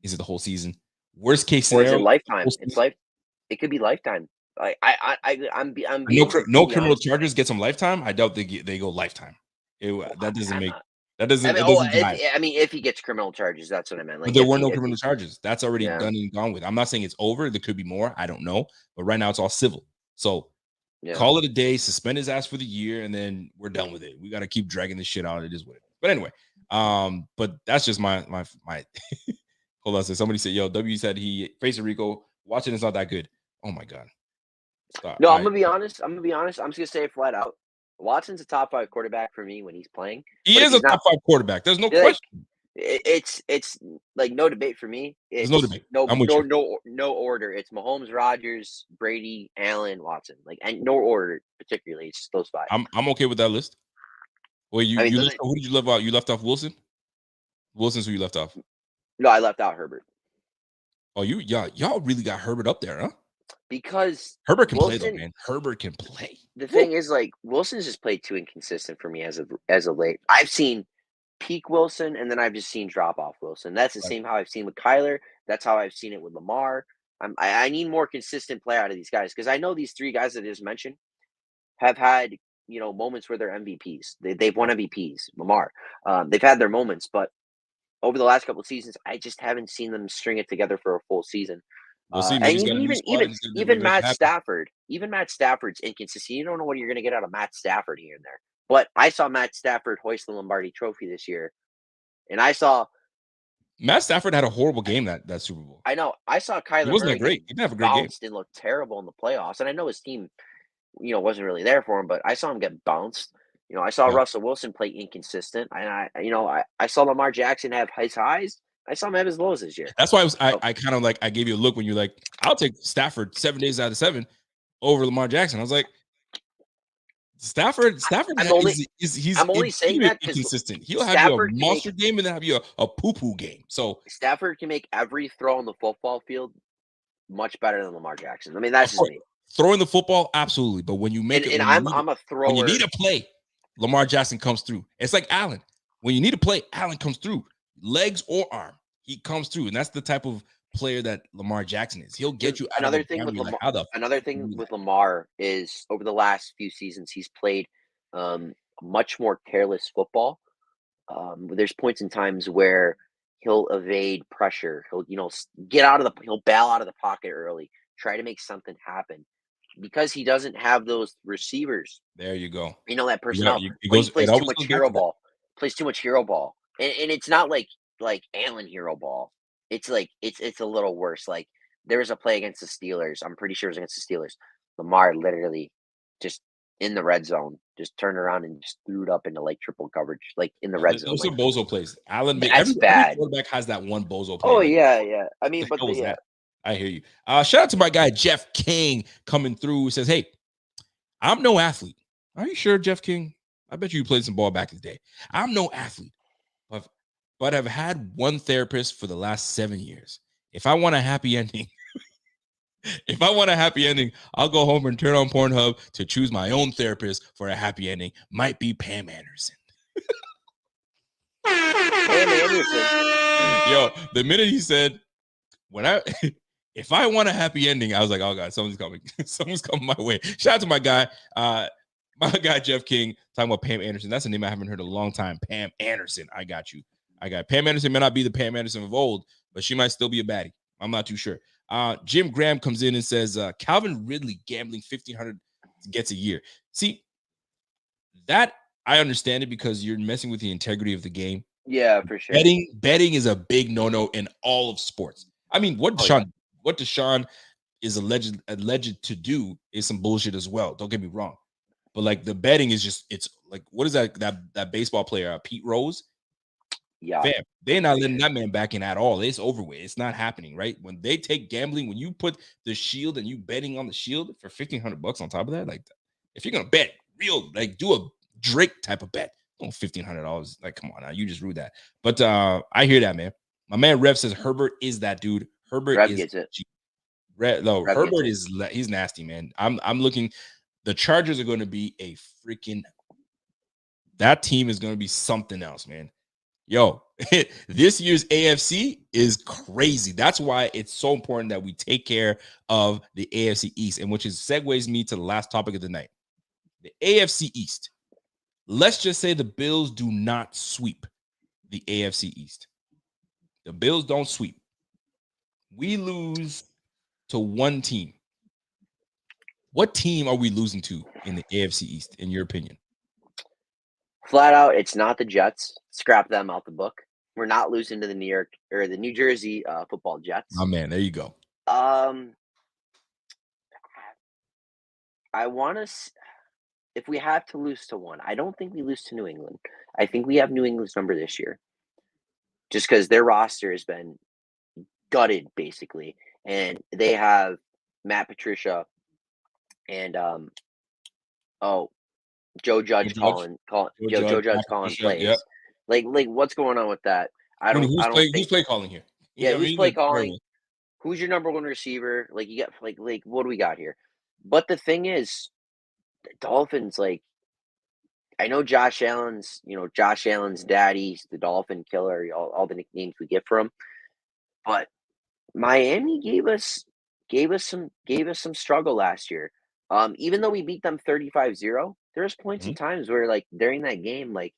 Is it the whole season? Worst case scenario, or is it lifetime? It's life. It could be lifetime. I'm no criminal charges get some lifetime. I doubt they go lifetime. That doesn't make that doesn't. If he gets criminal charges, that's what I meant. Like, but there were no criminal charges. That's already done and gone with. I'm not saying it's over. There could be more. I don't know. But right now it's all civil. So call it a day. Suspend his ass for the year, and then we're done with it. We got to keep dragging this shit out. It is what it is. But anyway, but that's just my. Hold on. So somebody said, "Yo, W said he faced Rico. Watching is not that good." Oh my god. Stop. No, I'm gonna be honest. I'm just gonna say it flat out. Watson's a top 5 quarterback for me when he's playing. He is a top 5 quarterback. There's no question. It's like no debate for me. There's no debate. No order. It's Mahomes, Rodgers, Brady, Allen, Watson. Like, and no order particularly. It's just those 5. I'm okay with that list. Well, who did you leave out? You left off Wilson. Wilson's who you left off. No, I left out Herbert. Oh, y'all really got Herbert up there, huh? Because Herbert can play, though, man. Herbert can play. The thing is, like, Wilson's just played too inconsistent for me as of late. I've seen peak Wilson, and then I've just seen drop off Wilson. That's the same how I've seen with Kyler. That's how I've seen it with Lamar. I need more consistent play out of these guys because I know these 3 guys that I just mentioned have had moments where they're MVPs. They've won MVPs. Lamar, they've had their moments, but over the last couple of seasons, I just haven't seen them string it together for a full season. We'll see. And even Matt Stafford, Matt Stafford's inconsistent. You don't know what you're going to get out of Matt Stafford here and there. But I saw Matt Stafford hoist the Lombardi Trophy this year, and I saw Matt Stafford had a horrible game that Super Bowl. I know. I saw Kyler. He wasn't that great. He didn't have a great game. And looked terrible in the playoffs, and I know his team, wasn't really there for him. But I saw him get bounced. I saw Russell Wilson play inconsistent, and I saw Lamar Jackson have his highs. I saw him have his lows this year. That's why I kind of like I gave you a look when you're like, I'll take Stafford 7 days out of 7 over Lamar Jackson. I was like, Stafford. I'm only saying that because inconsistent. He'll have you a monster game and then have you a poo-poo game. So Stafford can make every throw on the football field much better than Lamar Jackson. I mean, that's just me. Throwing the football, absolutely. But when you make it, I'm a thrower. When you need a play, Lamar Jackson comes through. It's like Allen. When you need a play, Allen comes through. Legs or arm, he comes through, and that's the type of player that Lamar Jackson is. He'll get you. Another thing with Lamar is over the last few seasons he's played much more careless football. There's points in times where he'll evade pressure. He'll he'll bail out of the pocket early, try to make something happen because he doesn't have those receivers. There you go. That personnel. He plays too much hero ball. Plays too much hero ball. And it's not like Allen hero ball. It's like it's a little worse. Like there was a play against the Steelers. I'm pretty sure it was against the Steelers. Lamar literally just in the red zone, just turned around and just threw it up into like triple coverage, like in the red zone. Those are bozo plays. Allen, That's every bad. quarterback has that one bozo play. Oh like, yeah. I mean, what the but hell was yeah, that? I hear you. Shout out to my guy Jeff King coming through. Who says, "Hey, I'm no athlete." Are you sure, Jeff King? I bet you played some ball back in the day. I'm no athlete, but I've had one therapist for the last 7 years. If I want a happy ending, I'll go home and turn on Pornhub to choose my own therapist for a happy ending. Might be Pam Anderson. Pam Anderson. Yo, the minute he said, if I want a happy ending, I was like, oh God, someone's coming. Someone's coming my way. Shout out to my guy Jeff King, talking about Pam Anderson. That's a name I haven't heard in a long time. Pam Anderson. I got you. Pam Anderson may not be the Pam Anderson of old, but she might still be a baddie. I'm not too sure. Jim Graham comes in and says, Calvin Ridley gambling $1,500 gets a year. See, that I understand it because you're messing with the integrity of the game. Yeah, for sure. Betting is a big no-no in all of sports. I mean, what Deshaun is alleged to do is some bullshit as well. Don't get me wrong. But like the betting is just, it's like, what is that baseball player, Pete Rose? Yeah. Fam, they're not letting that man back in at all. It's over with. It's not happening, right? When they take gambling, when you put the Shield and you betting on the Shield for $1,500 on top of that, like if you're gonna bet real, like do a Drake type of bet, don't $1,500. Like, come on now, you just rude that. But I hear that, man. My man Rev says Herbert is that dude. Herbert gets it. Herbert is he's nasty, man. I'm looking. The Chargers are going to be a freaking. That team is going to be something else, man. Yo, this year's AFC is crazy. That's why it's so important that we take care of the AFC East, and which segues me to the last topic of the night. The AFC East. Let's just say the Bills do not sweep the AFC East. The Bills don't sweep. We lose to one team. What team are we losing to in the AFC East, in your opinion? Flat out, it's not the Jets. Scrap them out the book. We're not losing to the New Jersey football Jets. Oh man, there you go. I want to. If we have to lose to one, I don't think we lose to New England. I think we have New England's number this year, just because their roster has been gutted basically, and they have Matt Patricia and Joe Judge calling plays. Yep. Like what's going on with that? Who's play calling here? Who's play calling? Who's your number one receiver? Like you got like what do we got here? But the thing is, the Dolphins, like I know Josh Allen's daddy, the Dolphin Killer, all the nicknames we get for him. But Miami gave us some struggle last year. Even though we beat them 35-0, there was points and times where like during that game, like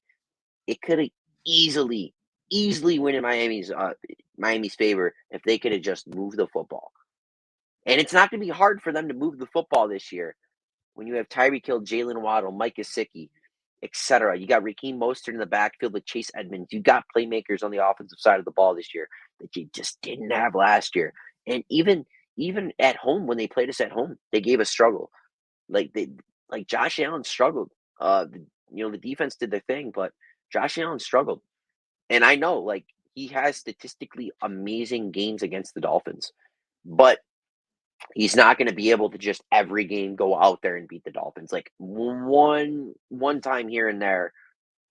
it could have easily win in Miami's favor if they could have just moved the football. And it's not going to be hard for them to move the football this year when you have Tyreek Hill, Jalen Waddle, Mike Gesicki, etc. You got Raheem Mostert in the backfield with Chase Edmonds. You got playmakers on the offensive side of the ball this year that you just didn't have last year. And even at home, when they played us at home, they gave us struggle. Like Josh Allen struggled. The defense did their thing, but Josh Allen struggled. And I know, like, he has statistically amazing games against the Dolphins, but he's not going to be able to just every game go out there and beat the Dolphins. Like one time here and there,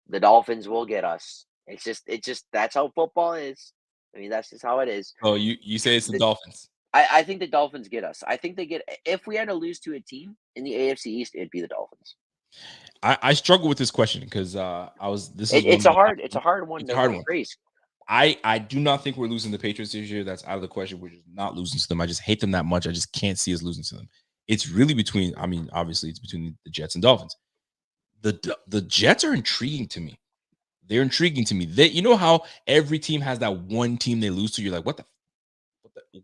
the Dolphins will get us. It's just that's how football is. I mean, that's just how it is. Oh, you say it's the Dolphins. I think the Dolphins get us. I think they get. If we had to lose to a team in the AFC East, it'd be the Dolphins. I struggle with this question because it's a hard one. It's a hard one. I do not think we're losing the Patriots this year. That's out of the question. We're just not losing to them. I just hate them that much. I just can't see us losing to them. It's really obviously it's between the Jets and Dolphins. The Jets are intriguing to me. They're intriguing to me. You know how every team has that one team they lose to. You're like,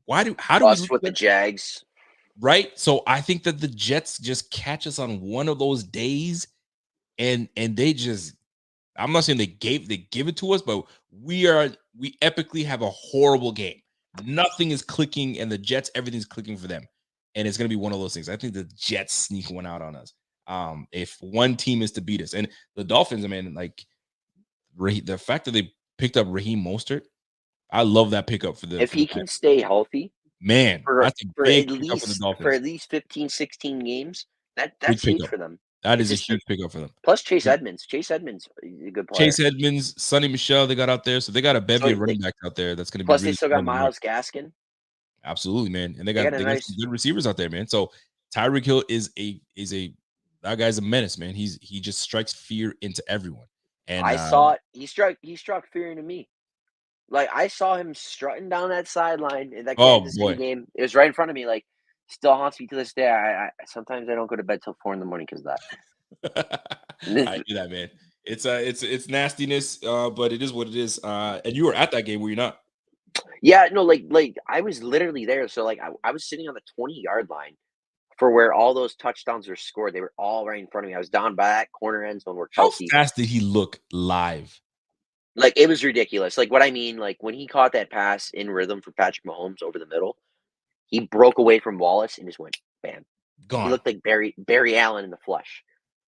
how do we lose with the Jags? Right. So I think that the Jets just catch us on one of those days and they just, I'm not saying they give it to us, but we epically have a horrible game. Nothing is clicking, and the Jets, everything's clicking for them. And it's going to be one of those things. I think the Jets sneak one out on us. If one team is to beat us. And the Dolphins, I mean, like the fact that they picked up Raheem Mostert, I love that pickup for the. If he can stay healthy, man, that's a big pickup for the for Dolphins. at least 15, 16 games, that's Big huge pickup. for them. That is a huge pickup for them. Plus Chase Edmonds. Chase Edmonds is a good player. Chase Edmonds, Sonny Michel, they got out there. So they got a bevy of running backs out there that's going to be plus really they still got Myles Gaskin. Absolutely, man. And they got some good receivers out there, man. So Tyreek Hill that guy's a menace, man. He just strikes fear into everyone. And I saw it. He struck fear into me. Like I saw him strutting down that sideline in that Kansas City game. It was right in front of me. Like still haunts me to this day. I sometimes I don't go to bed till 4 a.m. because of that. I do that, man. It's nastiness, but it is what it is. And you were at that game, were you not? Yeah, no, like I was literally there. So like I was sitting on the 20-yard line for where all those touchdowns were scored. They were all right in front of me. I was down by that corner end zone where Kelsey. How fast did he look live? Like it was ridiculous. Like what I mean, like when he caught that pass in rhythm for Patrick Mahomes over the middle, he broke away from Wallace and just went bam. Gone. He looked like Barry Allen in the flesh.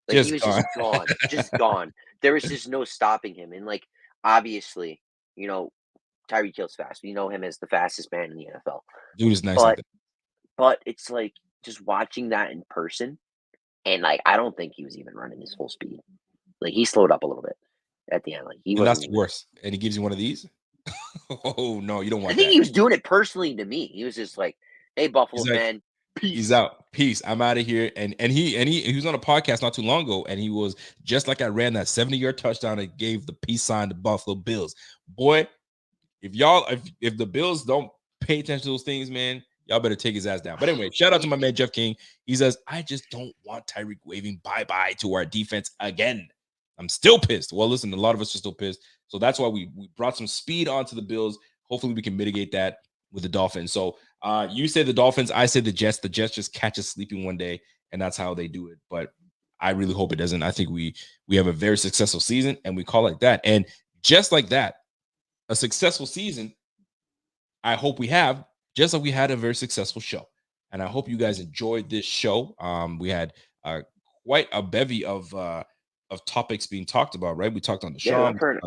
Like he was just gone. Just gone. There was just no stopping him. And like obviously, Tyreek Hill's fast. We know him as the fastest man in the NFL. Dude is nice. But it's like just watching that in person, and like I don't think he was even running his full speed. Like he slowed up a little bit at the end. Like he was. That's worse. And he gives you one of these. Oh no, you don't want. I think he was doing it personally to me. He was just like, "Hey, Buffalo man, peace." He's out. Peace. I'm out of here. And he was on a podcast not too long ago, and he was just like I ran that 70-yard touchdown and gave the peace sign to Buffalo Bills. Boy, if the Bills don't pay attention to those things, man, y'all better take his ass down. But anyway, shout out to my man Jeff King. He says, I just don't want Tyreek waving bye-bye to our defense again. I'm still pissed. Well, listen, a lot of us are still pissed. So that's why we brought some speed onto the Bills. Hopefully we can mitigate that with the Dolphins. So you say the Dolphins, I say the Jets. The Jets just catch us sleeping one day, and that's how they do it. But I really hope it doesn't. I think we have a very successful season, and we call it that. And just like that, a successful season, I hope we have, just like we had a very successful show. And I hope you guys enjoyed this show. We had quite a bevy of topics being talked about, right? We talked on Deshaun.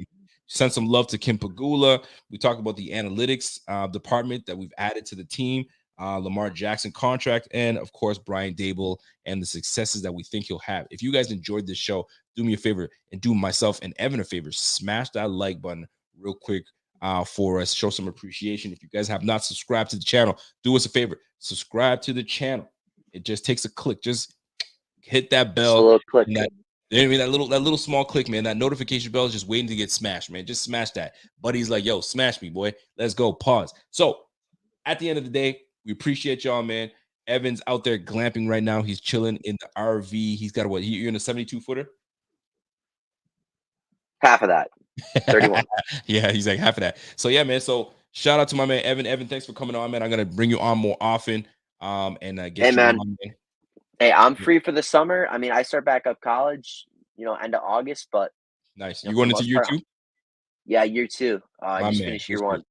Sent some love to Kim Pegula. We talked about the analytics department that we've added to the team, Lamar Jackson contract, and of course, Brian Daboll and the successes that we think he'll have. If you guys enjoyed this show, do me a favor and do myself and Evan a favor. Smash that like button real quick for us. Show some appreciation. If you guys have not subscribed to the channel, do us a favor. Subscribe to the channel. It just takes a click. Just hit that bell. A little click. That little small click, man. That notification bell is just waiting to get smashed, man. Just smash that. Buddy's like, yo, smash me, boy. Let's go. Pause. So at the end of the day, we appreciate y'all, man. Evan's out there glamping right now. He's chilling in the RV. He's got what? You're in a 72-footer? Half of that. 31. Yeah, he's like half of that. So yeah, man. So shout out to my man Evan. Evan, thanks for coming on, man. I'm gonna bring you on more often. And get you man. on, man. Hey, I'm free for the summer. I mean, I start back up college, end of August, but nice. You going into year 2? Yeah, year 2. I just finished year 1.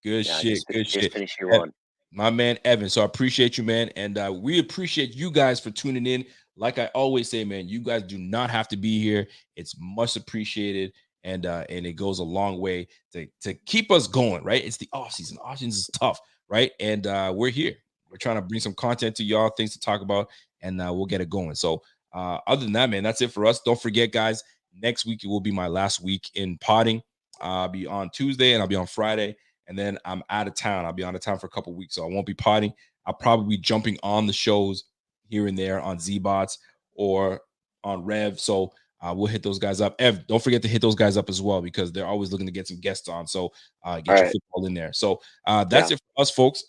Good shit. Good shit. Just finished year 1. My man Evan. So I appreciate you, man, and we appreciate you guys for tuning in. Like I always say, man, you guys do not have to be here. It's much appreciated. And it goes a long way to keep us going, right? It's the off season. Off season is tough, right? And we're here. We're trying to bring some content to y'all, things to talk about, and we'll get it going. So other than that, man, that's it for us. Don't forget, guys, next week it will be my last week in potting. I'll be on Tuesday and I'll be on Friday, and then I'm out of town. I'll be out of town for a couple of weeks, so I won't be potting. I'll probably be jumping on the shows here and there on ZBots or on Rev. So we'll hit those guys up. Ev, don't forget to hit those guys up as well, because they're always looking to get some guests on. So get your football in there. So that's it for us, folks.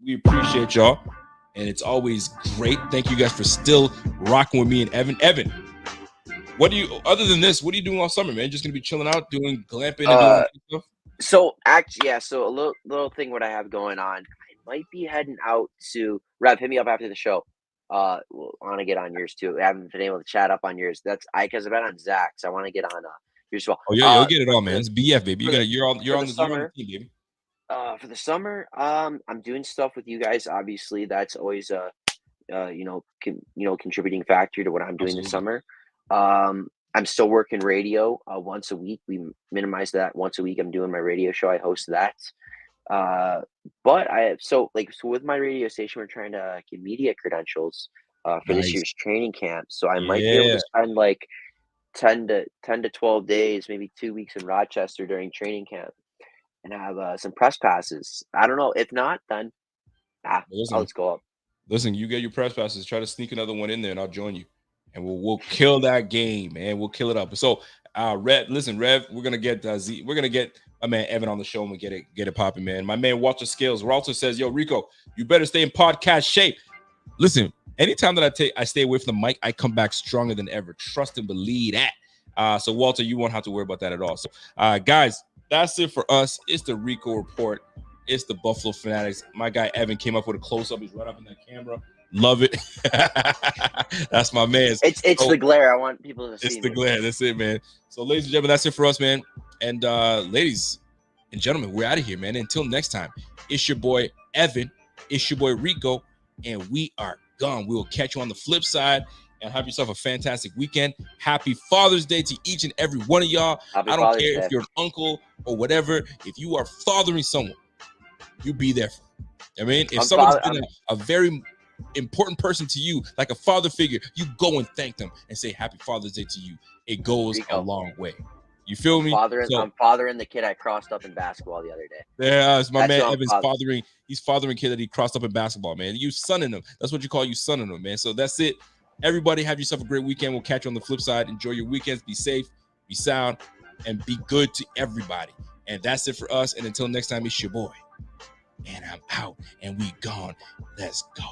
We appreciate y'all, and it's always great. Thank you guys for still rocking with me and Evan. Evan, other than this, what are you doing all summer, man? Just gonna be chilling out, doing glamping and doing stuff? So actually, yeah. So a little thing what I have going on. I might be heading out to Rev. Hit me up after the show. I want to get on yours too. I haven't been able to chat up on yours. Because I've been on Zach's. I want to get on yours as well. Oh yeah, you'll get it all, man. It's BF, baby. You're on the team, baby. For the summer, I'm doing stuff with you guys. Obviously, that's always a contributing factor to what I'm doing this Absolutely. summer. I'm still working radio once a week. We minimize that once a week. I'm doing my radio show. I host that. But so with my radio station, we're trying to get media credentials for this Nice. year's training camp. So I might be able Yeah. to spend like 10 to 12 days, maybe 2 weeks in Rochester during training camp, and have some press passes. I don't know. If not, then Listen, let's go up. listen, you get your press passes. Try to sneak another one in there, and I'll join you. And we'll kill that game, man. We'll kill it up. So, Rev, we're gonna get we're gonna get my man Evan on the show and we get it popping, man. My man Walter Scales. Walter says, "Yo, Rico, you better stay in podcast shape." Listen, anytime that I stay away from the mic, I come back stronger than ever. Trust and believe that. So, Walter, you won't have to worry about that at all. So, guys, that's it for us. It's the Rico Report. It's the Buffalo Fanatics. My guy Evan came up with a close-up. He's right up in that camera. Love it. That's my man. It's the glare. I want people to see. It's the glare. That's it, man. So, ladies and gentlemen, that's it for us, man. And ladies and gentlemen, we're out of here, man. Until next time, it's your boy Evan. It's your boy Rico, and we are gone. We will catch you on the flip side. And have yourself a fantastic weekend. Happy Father's Day to each and every one of y'all. I don't care if you're an uncle or whatever. If you are fathering someone, you be there for them. I mean, if someone's been a very important person to you, like a father figure, you go and thank them and say Happy Father's Day to you. It goes a long way. You feel me? I'm fathering the kid I crossed up in basketball the other day. Yeah, it's my man Evan's fathering. He's fathering kid that he crossed up in basketball, man. You sonning him. That's what you call you sonning him, man. So that's it. Everybody have yourself a great weekend. We'll catch you on the flip side. Enjoy your weekends. Be safe, be sound, and be good to everybody. And that's it for us. And until next time, it's your boy. And I'm out. And we gone. Let's go.